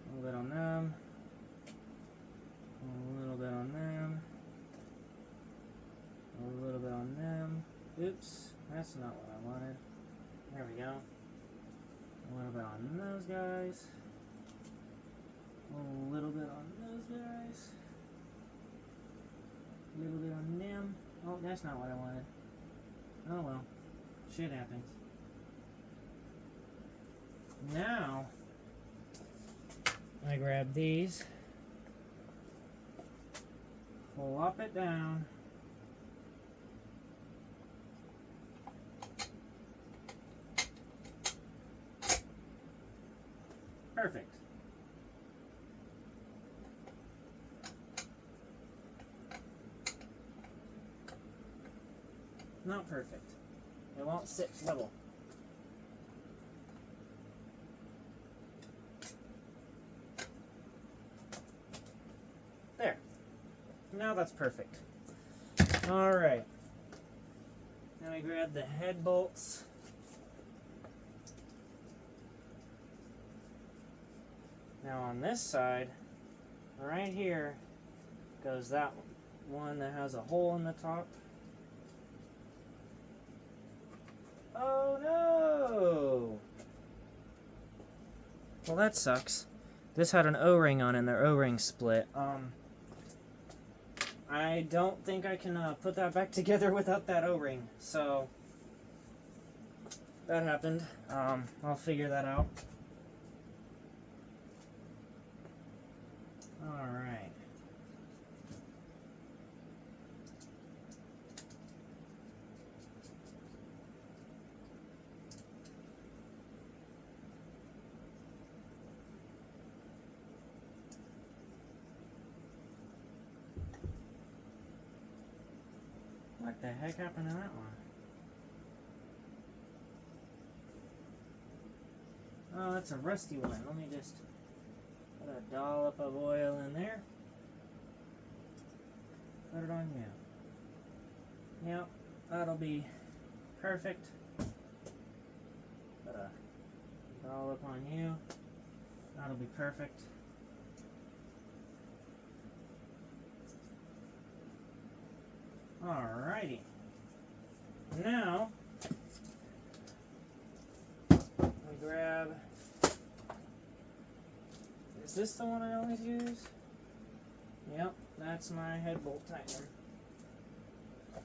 Speaker 1: a little bit on them, a little bit on them, a little bit on them. Oops, that's not what I wanted. There we go. A little bit on those guys. A little bit on those guys. A little bit on them. Oh, that's not what I wanted. Oh well. Shit happens. Now, I grab these, flop it down, perfect. Not perfect. It won't sit level. There. Now that's perfect. Alright. Now we grab the head bolts. Now on this side, right here, goes that one that has a hole in the top. Oh no! Well, that sucks. This had an O-ring on it and their O-ring split. I don't think I can put that back together without that O-ring. So, that happened. I'll figure that out. Alright. What the heck happened to that one? Oh, that's a rusty one. Let me just put a dollop of oil in there. Put it on you. Yep, that'll be perfect. Put a dollop on you. That'll be perfect. Alrighty. Now, we grab, is this the one I always use? Yep, that's my head bolt tightener.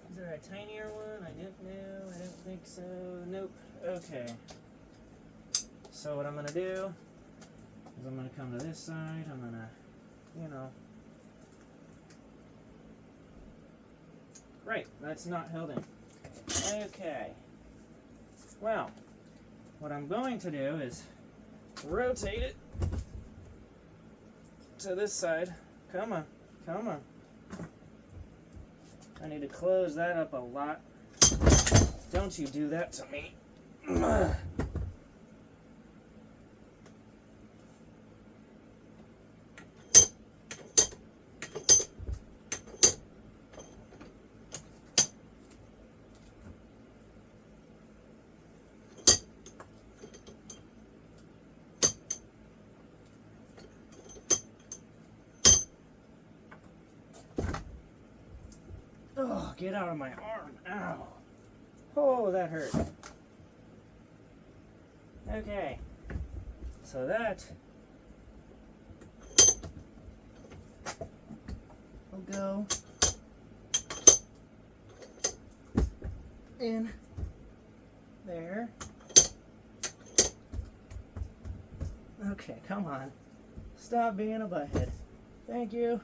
Speaker 1: Is there a tinier one? I don't know, I don't think so. Nope. Okay. So what I'm going to do is I'm going to come to this side, I'm going to, you know, right, that's not held in. Okay. Well, what I'm going to do is rotate it to this side. Come on, come on. I need to close that up a lot. Don't you do that to me. Oh, get out of my arm. Ow. Oh, that hurt. Okay. So that will go in there. Okay, come on. Stop being a butthead. Thank you.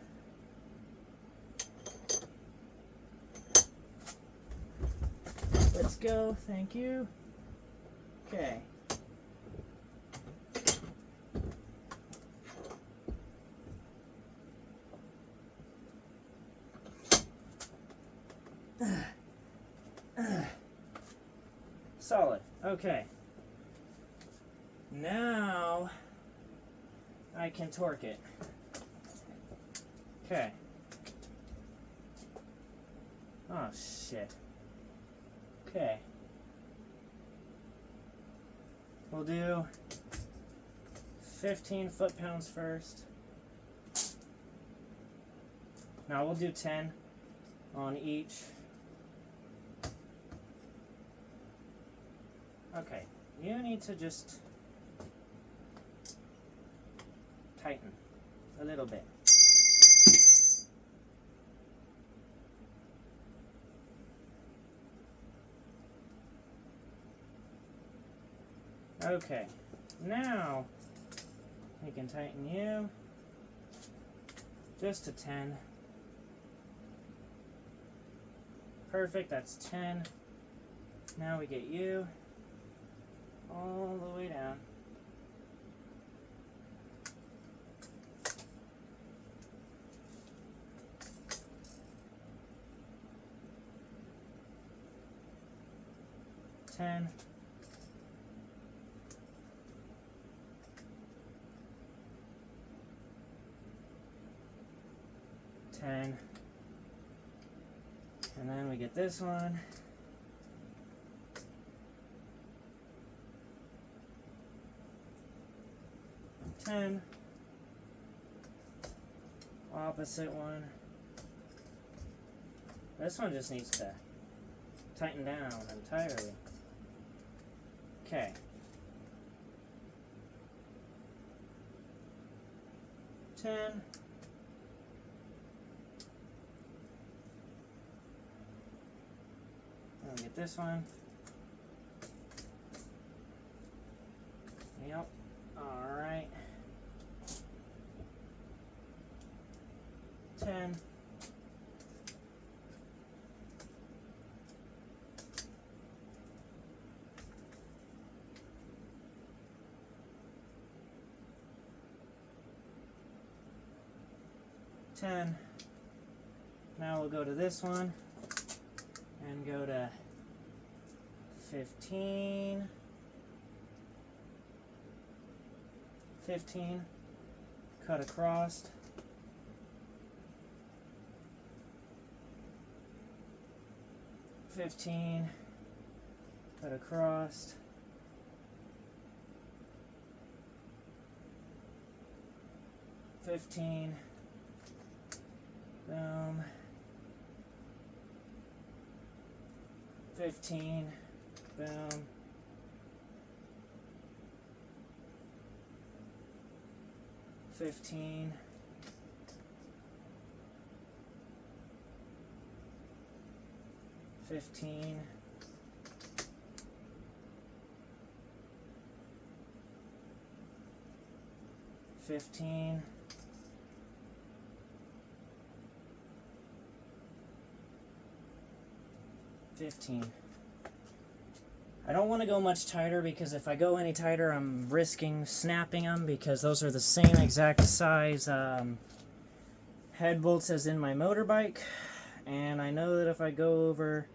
Speaker 1: Let's go. Thank you. Okay. Solid. Okay. Now I can torque it. Okay. Oh shit. Okay. We'll do 15 foot-pounds first. Now we'll do 10 on each. Okay, you need to just tighten a little bit. Okay, now we can tighten you just to 10. Perfect, that's 10. Now we get you all the way down. Ten. And then we get this one. 10. Opposite one. This one just needs to tighten down entirely. Okay. 10. Then we get this one. Yep. Alright. 10. Now we'll go to this one and go to 15. 15. Cut across. 15. Cut across. 15. Boom. 15. Boom. 15. 15. 15. 15. I don't want to go much tighter because if I go any tighter I'm risking snapping them because those are the same exact size head bolts as in my motorbike, and I know that if I go over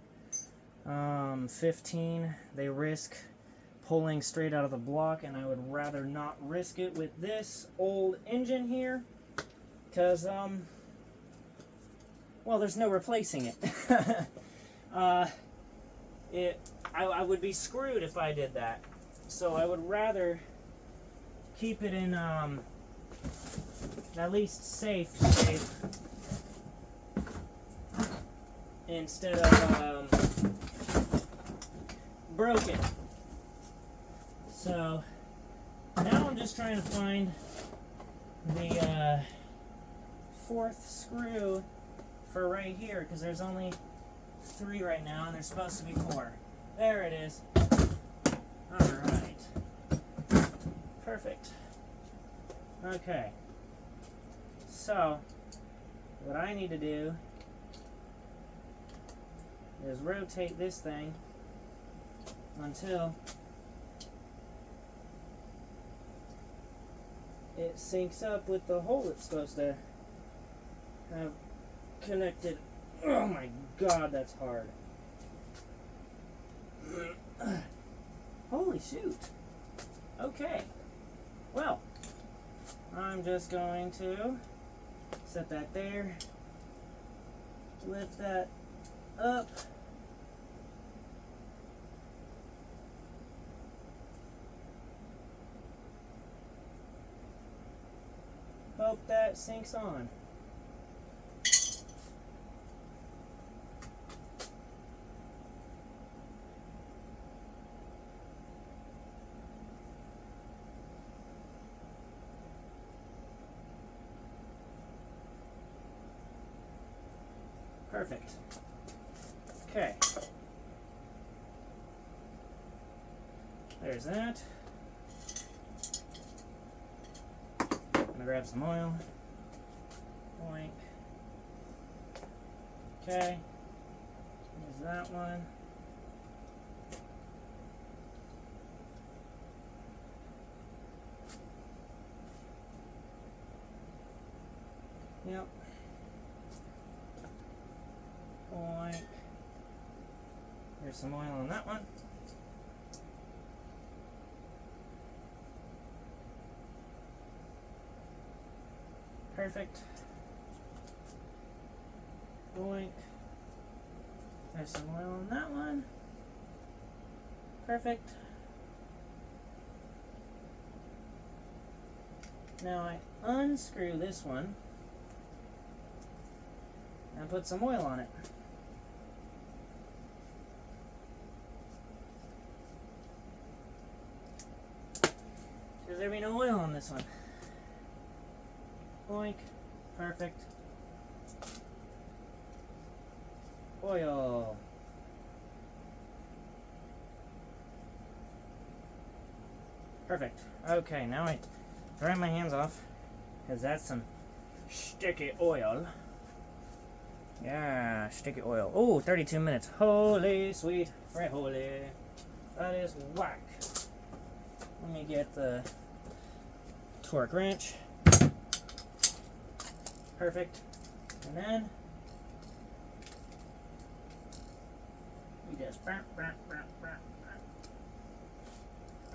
Speaker 1: 15 they risk pulling straight out of the block, and I would rather not risk it with this old engine here because well, there's no replacing it. I would be screwed if I did that. So I would rather keep it in at least safe shape instead of broken. So now I'm just trying to find the fourth screw for right here because there's only 3 right now, and there's supposed to be 4. There it is. Alright. Perfect. Okay. So, what I need to do is rotate this thing until it syncs up with the hole it's supposed to have connected. Oh my god, that's hard. Holy shoot. Okay. Well, I'm just going to set that there, lift that up, hope that sinks on. Perfect. Okay. There's that. I'm gonna grab some oil. Boink. Okay. There's that one. Yep. Boink. There's some oil on that one. Perfect. Boink. There's some oil on that one. Perfect. Now I unscrew this one and put some oil on it. Because there be no oil on this one. Boink. Perfect. Oil. Perfect. Okay, now I dry my hands off because that's some sticky oil. Yeah, sticky oil. Oh, 32 minutes. Holy sweet, right, holy. That is whack. Let me get the torque wrench. Perfect. And then we just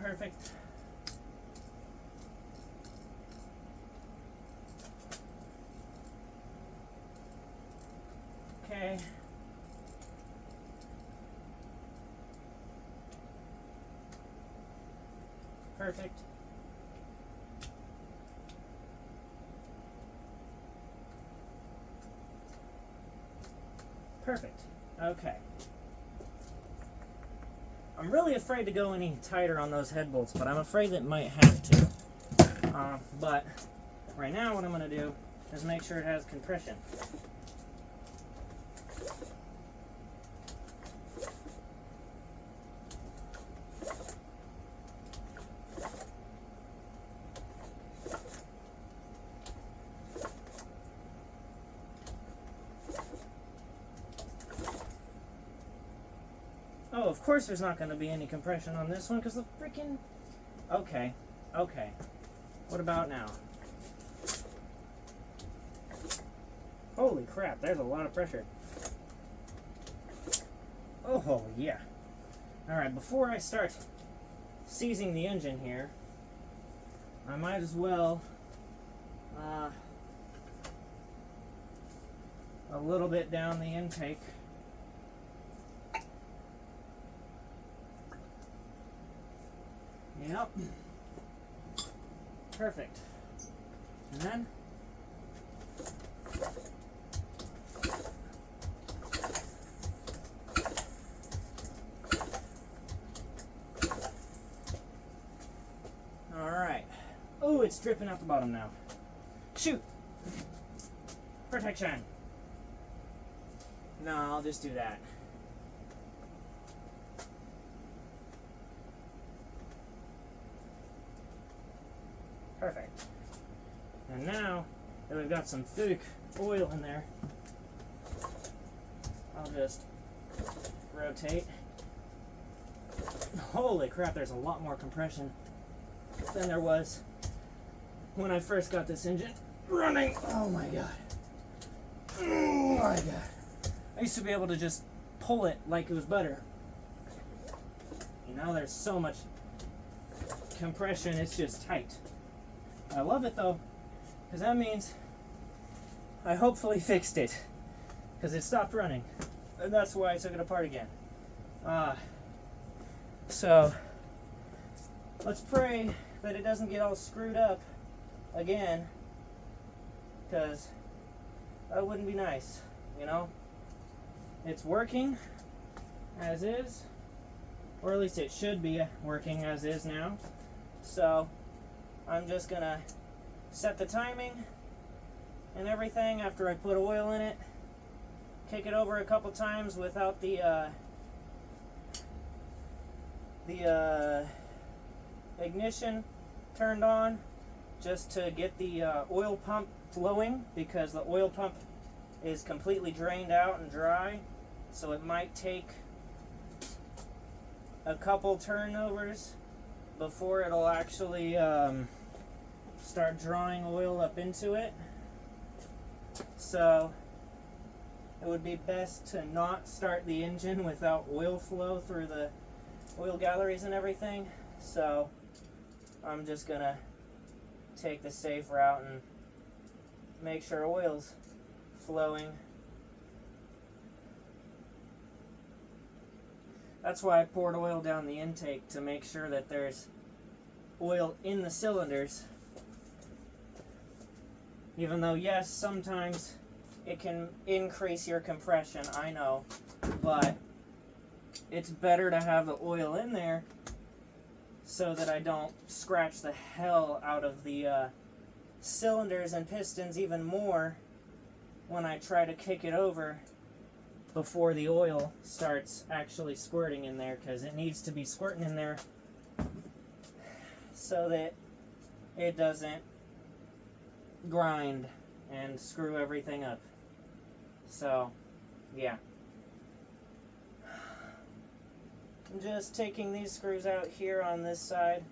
Speaker 1: perfect. Okay. Perfect. Perfect. Okay. I'm really afraid to go any tighter on those head bolts, but I'm afraid that might have to. But right now what I'm going to do is make sure it has compression. Oh, of course there's not going to be any compression on this one because the freaking... Okay, okay. What about now? Holy crap, there's a lot of pressure. Oh, yeah. Alright, before I start seizing the engine here, I might as well a little bit down the intake. Yep. Perfect. And then alright. Oh, it's dripping out the bottom now. Shoot! Protection! No, I'll just do that. Perfect. And now that we've got some thick oil in there, I'll just rotate. Holy crap, there's a lot more compression than there was when I first got this engine running. Oh my god. Oh my god. I used to be able to just pull it like it was butter. Now there's so much compression, it's just tight. I love it though, because that means I hopefully fixed it, because it stopped running. And that's why I took it apart again. So let's pray that it doesn't get all screwed up again, because that wouldn't be nice, you know? It's working as is, or at least it should be working as is now. So I'm just gonna set the timing and everything after I put oil in it, kick it over a couple times without the ignition turned on, just to get the oil pump flowing, because the oil pump is completely drained out and dry, so it might take a couple turnovers before it'll actually start drawing oil up into it. So it would be best to not start the engine without oil flow through the oil galleries and everything. So I'm just gonna take the safe route and make sure oil's flowing. That's why I poured oil down the intake, to make sure that there's oil in the cylinders. Even though, yes, sometimes it can increase your compression, I know, but it's better to have the oil in there so that I don't scratch the hell out of the cylinders and pistons even more when I try to kick it over before the oil starts actually squirting in there, because it needs to be squirting in there so that it doesn't grind and screw everything up. So, yeah. I'm just taking these screws out here on this side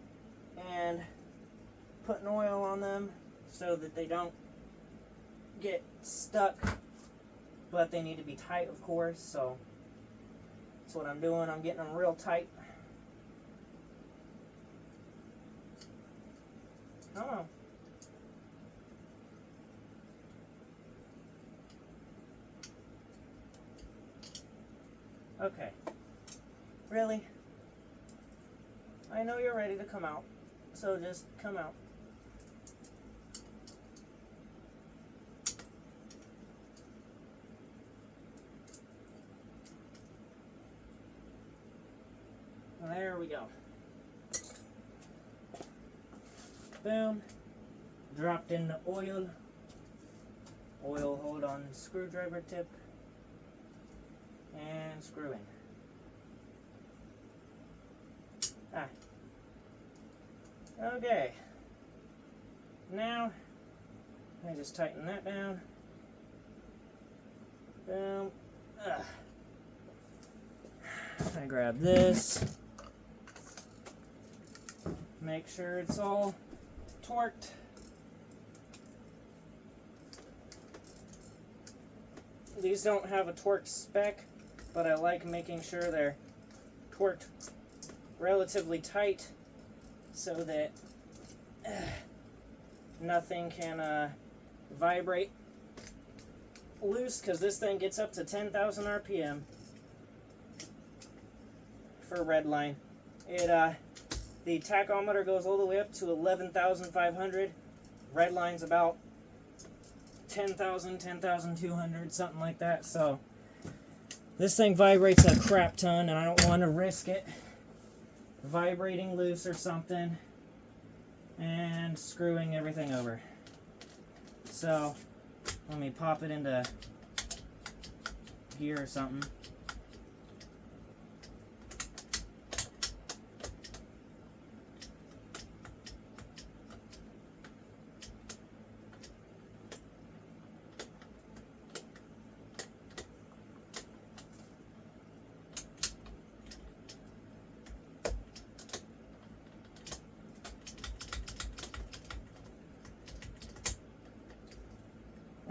Speaker 1: and putting oil on them so that they don't get stuck, but they need to be tight, of course, so that's what I'm doing. I'm getting them real tight. Oh. Okay. Really? I know you're ready to come out, so just come out. There we go. Boom. Dropped in the oil. Oil hold on screwdriver tip. And screwing. Okay. Now, I just tighten that down. Boom. I grab this. Make sure it's all torqued. These don't have a torque spec, but I like making sure they're torqued relatively tight so that nothing can vibrate loose, because this thing gets up to 10,000 RPM for red line. The tachometer goes all the way up to 11,500. Red line's about 10,000, 10,200, something like that. So this thing vibrates a crap ton, and I don't want to risk it vibrating loose or something and screwing everything over. So let me pop it into gear or something.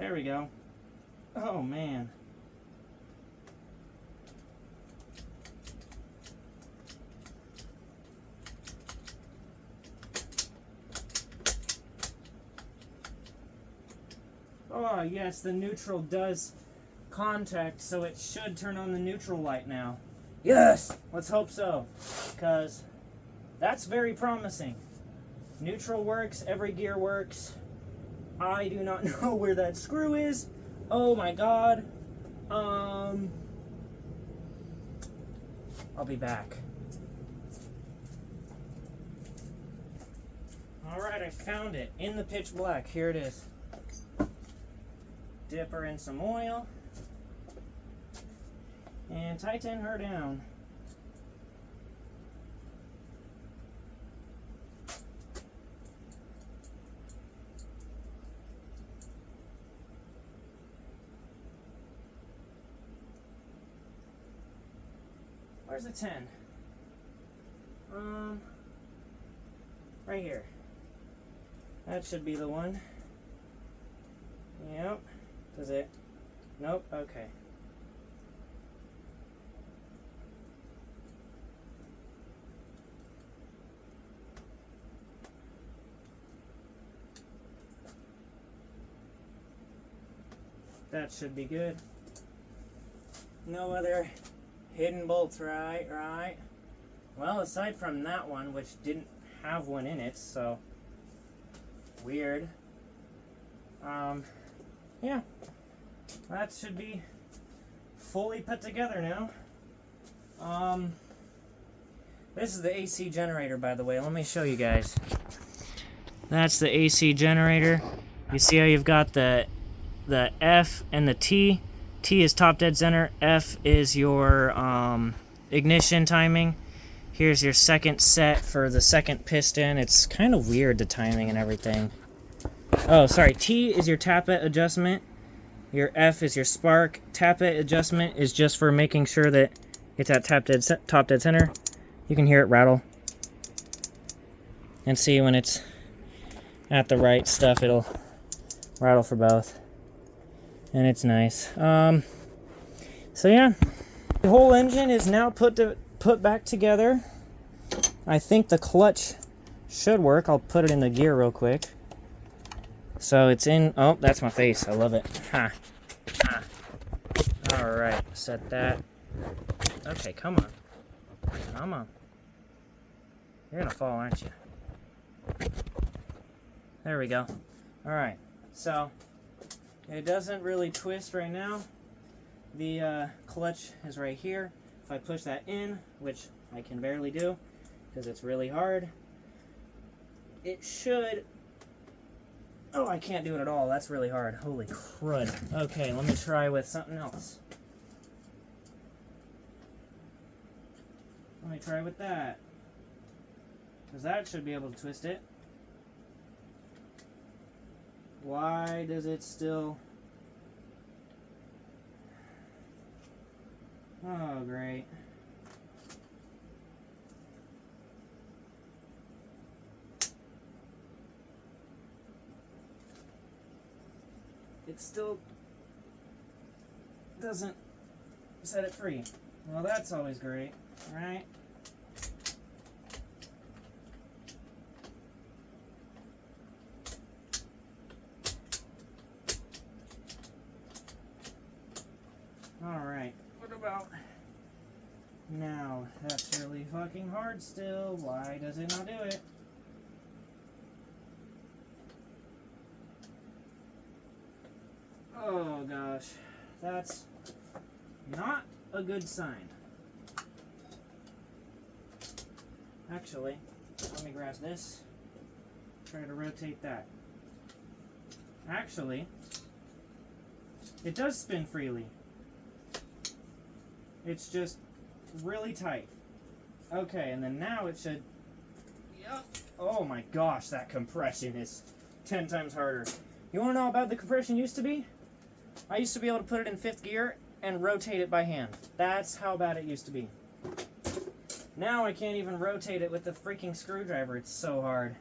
Speaker 1: There we go. Oh, man. Oh, yes, the neutral does contact, so it should turn on the neutral light now. Yes! Let's hope so, because that's very promising. Neutral works, every gear works. I do not know where that screw is. Oh my god. I'll be back. Alright, I found it in the pitch black. Here it is. Dip her in some oil and tighten her down. Where's the 10? Right here. That should be the one. Yep. Does it? Nope. Okay. That should be good. No other hidden bolts, right? Right. Well, aside from that one, which didn't have one in it, so weird. Yeah, that should be fully put together now. This is the AC generator, by the way. Let me show you guys. That's the AC generator. You see how you've got the F and the T. T is top dead center. F is your ignition timing. Here's your second set for the second piston. It's kind of weird, the timing and everything. Oh, sorry. T is your tappet adjustment. Your F is your spark. Tappet adjustment is just for making sure that it's at top dead center. You can hear it rattle. And see when it's at the right stuff, it'll rattle for both. And it's nice. So yeah, the whole engine is now put back together. I think the clutch should work. I'll put it in the gear real quick. So it's in. Oh, that's my face. I love it. Ha. Ha. All right, set that. Okay, come on. Come on. You're gonna fall, aren't you? There we go. All right. So it doesn't really twist right now. The clutch is right here. If I push that in, which I can barely do because it's really hard, it should. Oh, I can't do it at all. That's really hard. Holy crud. Okay, let me try with something else. Let me try with that. Because that should be able to twist it. Why does it still... Oh, great. It still doesn't set it free. Well, that's always great, right? Alright, what about now? That's really fucking hard still. Why does it not do it? Oh gosh, that's not a good sign. Actually, let me grab this, try to rotate that. Actually, it does spin freely. It's just really tight. Okay, and then now it should... Yep. Oh my gosh, that compression is 10 times harder. You want to know how bad the compression used to be? I used to be able to put it in 5th gear and rotate it by hand. That's how bad it used to be. Now I can't even rotate it with the freaking screwdriver. It's so hard.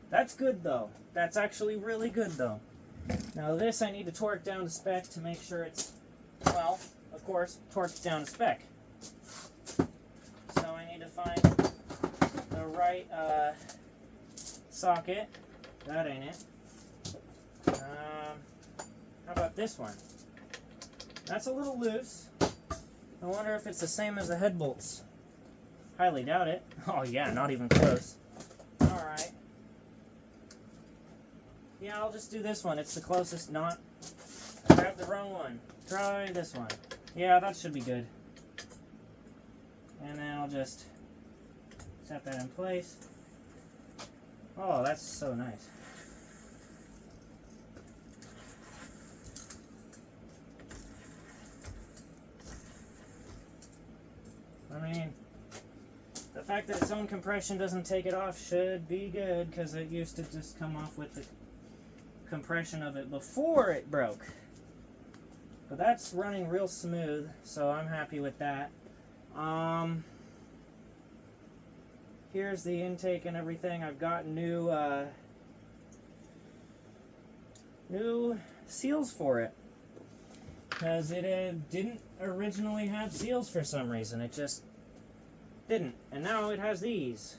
Speaker 1: That's good though. That's actually really good though. Now this I need to torque down to spec to make sure it's, well, of course, torqued down to spec. So I need to find the right socket. That ain't it. How about this one? That's a little loose. I wonder if it's the same as the head bolts. Highly doubt it. Oh yeah, not even close. Alright. Yeah, I'll just do this one. It's the closest. Not. I grabbed the wrong one. Try this one. Yeah, that should be good. And then I'll just set that in place. Oh, that's so nice. I mean, the fact that its own compression doesn't take it off should be good, because it used to just come off with the compression of it before it broke. But that's running real smooth, so I'm happy with that. Here's the intake and everything. I've got new seals for it, because it didn't originally have seals for some reason. It just didn't, and now it has these,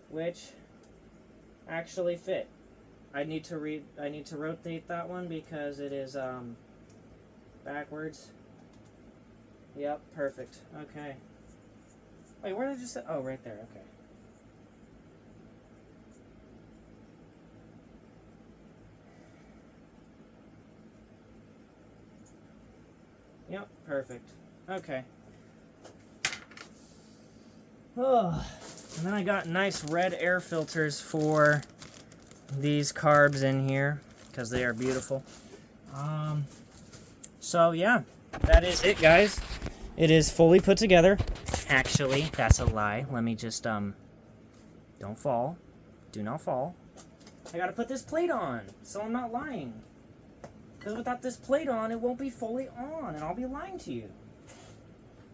Speaker 1: which actually fit. I need to rotate that one because it is backwards. Yep, perfect. Okay. Wait, where did I just say? Oh, right there. Okay. Yep, perfect. Okay. Oh, and then I got nice red air filters for these carbs in here, because they are beautiful. So yeah, that is it, guys. It is fully put together. Actually, that's a lie. Let me just, don't fall. Do not fall. I gotta put this plate on, so I'm not lying. Because without this plate on, it won't be fully on, and I'll be lying to you.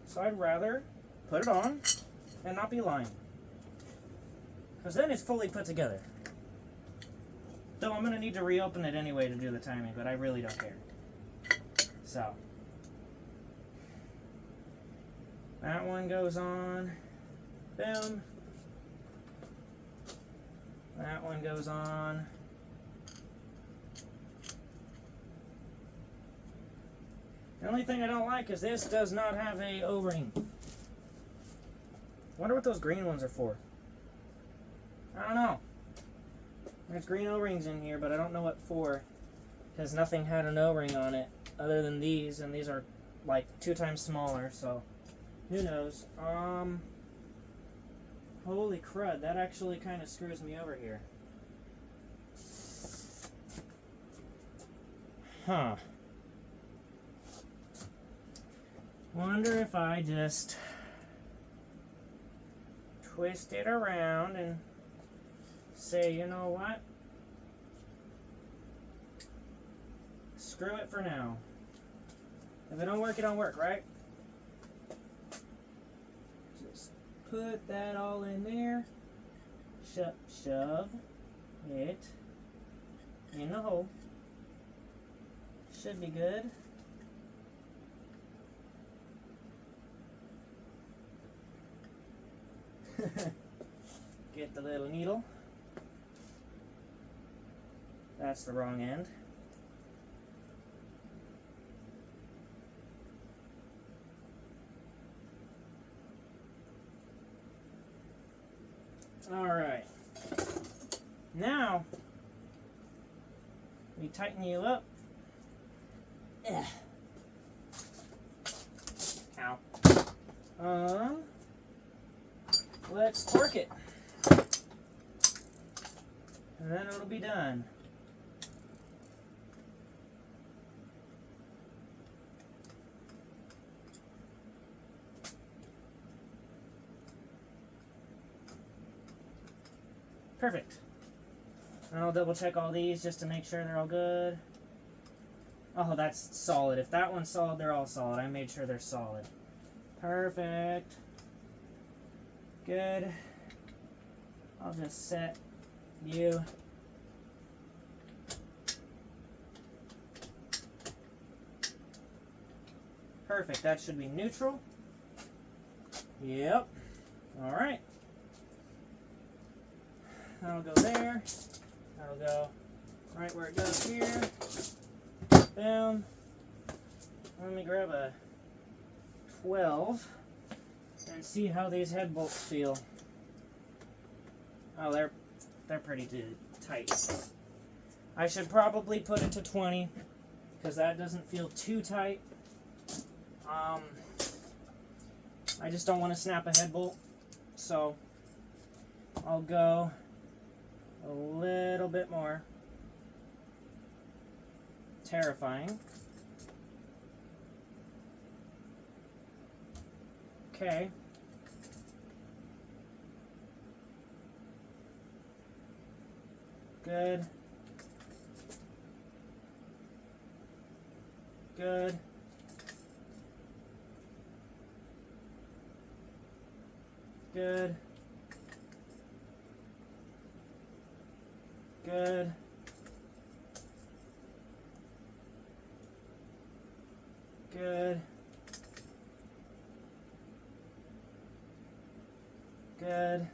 Speaker 1: So I'd rather put it on and not be lying. Because then it's fully put together. Though I'm going to need to reopen it anyway to do the timing, but I really don't care. So. That one goes on. Boom. That one goes on. The only thing I don't like is this does not have a O-ring. Wonder what those green ones are for. I don't know. There's green O-rings in here, but I don't know what for. Because nothing had an O-ring on it other than these, and these are like 2 times smaller, so who knows. Holy crud, that actually kind of screws me over here. Huh. Wonder if I just twist it around and say, you know what? Screw it for now. If it don't work, it don't work, right? Just put that all in there. Shove it in the hole. Should be good. Get the little needle. That's the wrong end. Alright. Now, we tighten you up. Ow. Let's torque it. And then it'll be done. Perfect. And I'll double check all these just to make sure they're all good. Oh, that's solid. If that one's solid, they're all solid. I made sure they're solid. Perfect. Good. I'll just set you Perfect. That should be neutral. Yep. All right. That'll go there. That'll go right where it goes here. Boom. Let me grab a 12 and see how these head bolts feel. Oh, they're pretty tight. I should probably put it to 20 because that doesn't feel too tight. I just don't want to snap a head bolt, so I'll go a little bit more. Terrifying. Okay. Good. Good. Good. Good. Good. Good.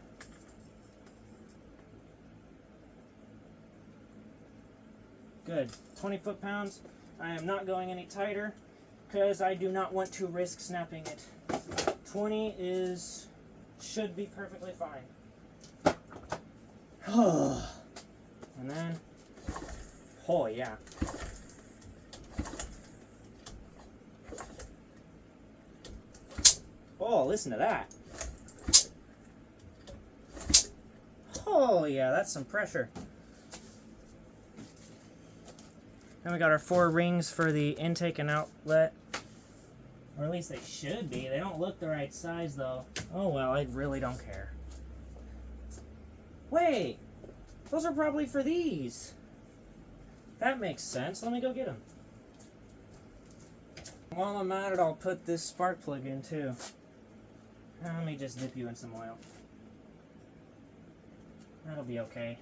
Speaker 1: Good. 20 foot-pounds. I am not going any tighter because I do not want to risk snapping it. 20 should be perfectly fine. And then, oh yeah. Oh, listen to that. Oh yeah, that's some pressure. Then we got our 4 rings for the intake and outlet. Or at least they should be. They don't look the right size though. Oh well, I really don't care. Wait! Those are probably for these. That makes sense. Let me go get them. While I'm at it, I'll put this spark plug in too. Let me just dip you in some oil. That'll be okay.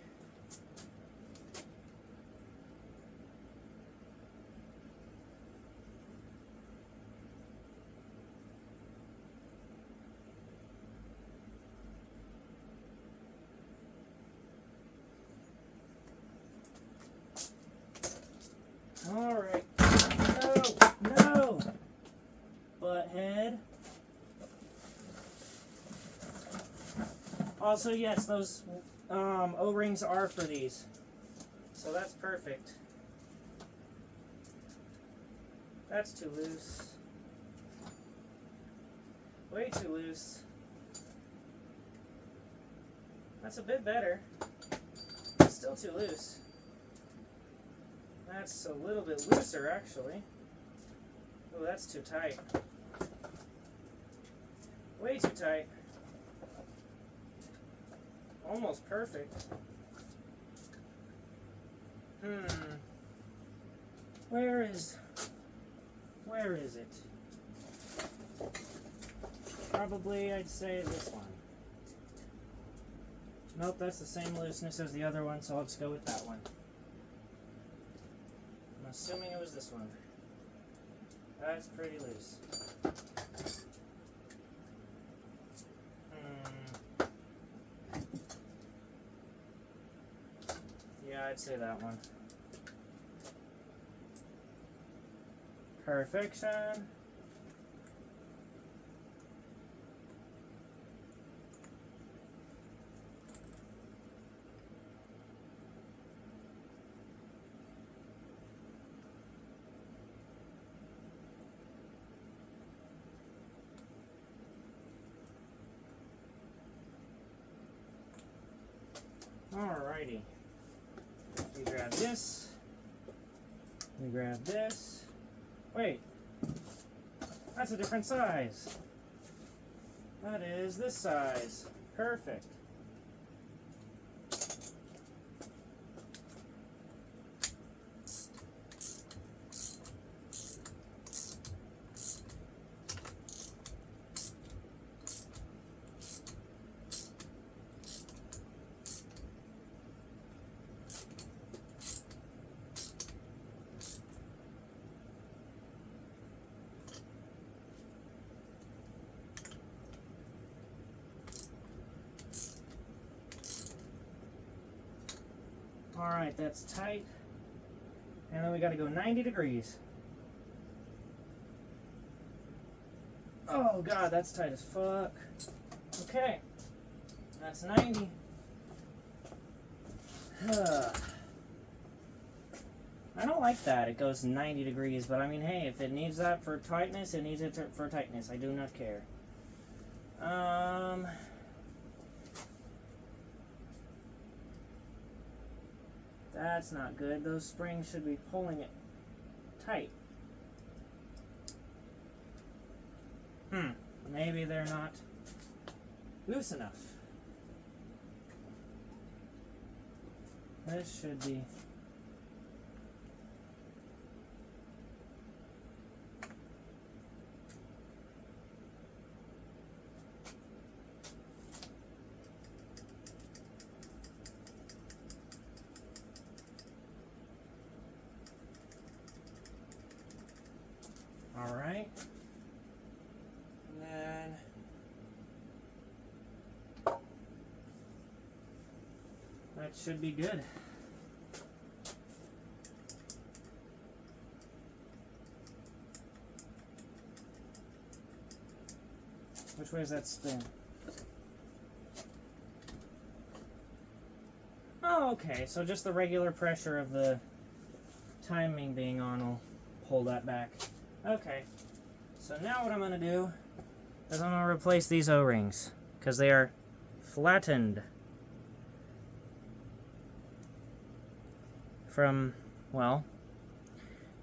Speaker 1: Alright. No! Butthead. Also, yes, those O-rings are for these. So that's perfect. That's too loose. Way too loose. That's a bit better. Still too loose. That's a little bit looser, actually. Oh, that's too tight. Way too tight. Almost perfect. Where is it? Probably, I'd say this one. Nope, that's the same looseness as the other one, so I'll just go with that one. I'm assuming it was this one. That's pretty loose. Yeah, I'd say that one. Perfection. Alrighty. We grab this. We grab this. Wait. That's a different size. That is this size. Perfect. Alright, that's tight. And then we gotta go 90 degrees. Oh god, that's tight as fuck. Okay. That's 90. I don't like that. It goes 90 degrees, but I mean, hey, if it needs that for tightness, it needs it for tightness. I do not care. That's not good. Those springs should be pulling it tight. Maybe they're not loose enough. This should be... Alright. And then... that should be good. Which way is that spin? Oh, okay. So just the regular pressure of the timing being on will pull that back. Okay. So now what I'm going to do is I'm going to replace these O-rings because they are flattened from, well,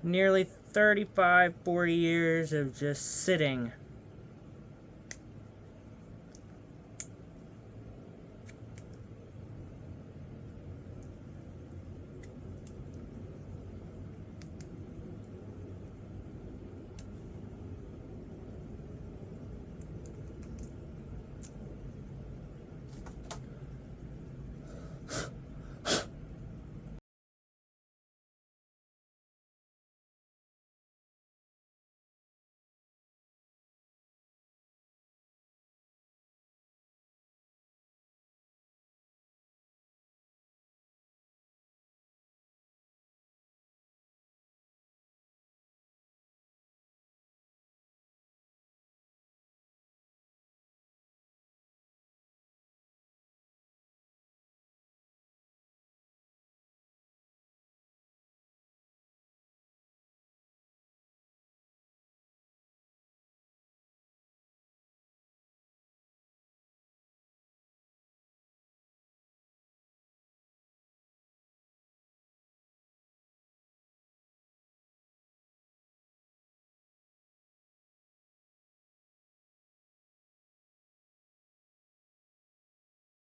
Speaker 1: nearly 35, 40 years of just sitting.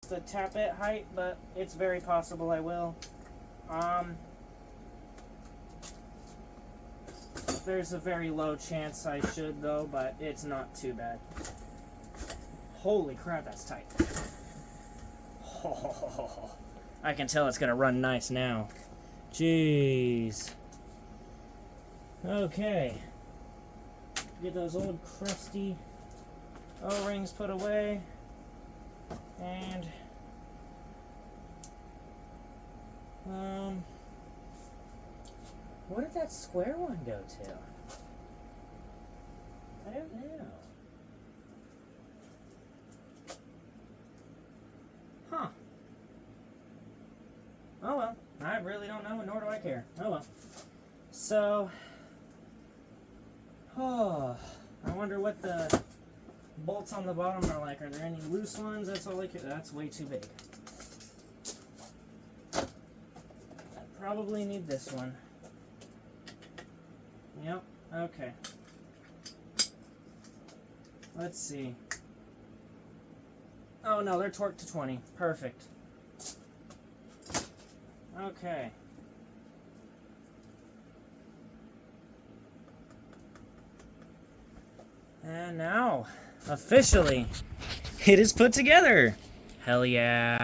Speaker 1: The tap it height, but it's very possible I will. There's a very low chance I should though, but it's not too bad. Holy crap, that's tight. Oh, I can tell it's gonna run nice now. Jeez. Okay. Get those old crusty O-rings put away. And where did that square one go to? I don't know. Huh. Oh well, I really don't know, nor do I care. Oh well. So, I wonder what the bolts on the bottom are like. Are there any loose ones? That's all I could. That's way too big. I probably need this one. Yep. Okay. Let's see. Oh no, they're torqued to 20. Perfect. Okay. And now, officially, it is put together. Hell yeah.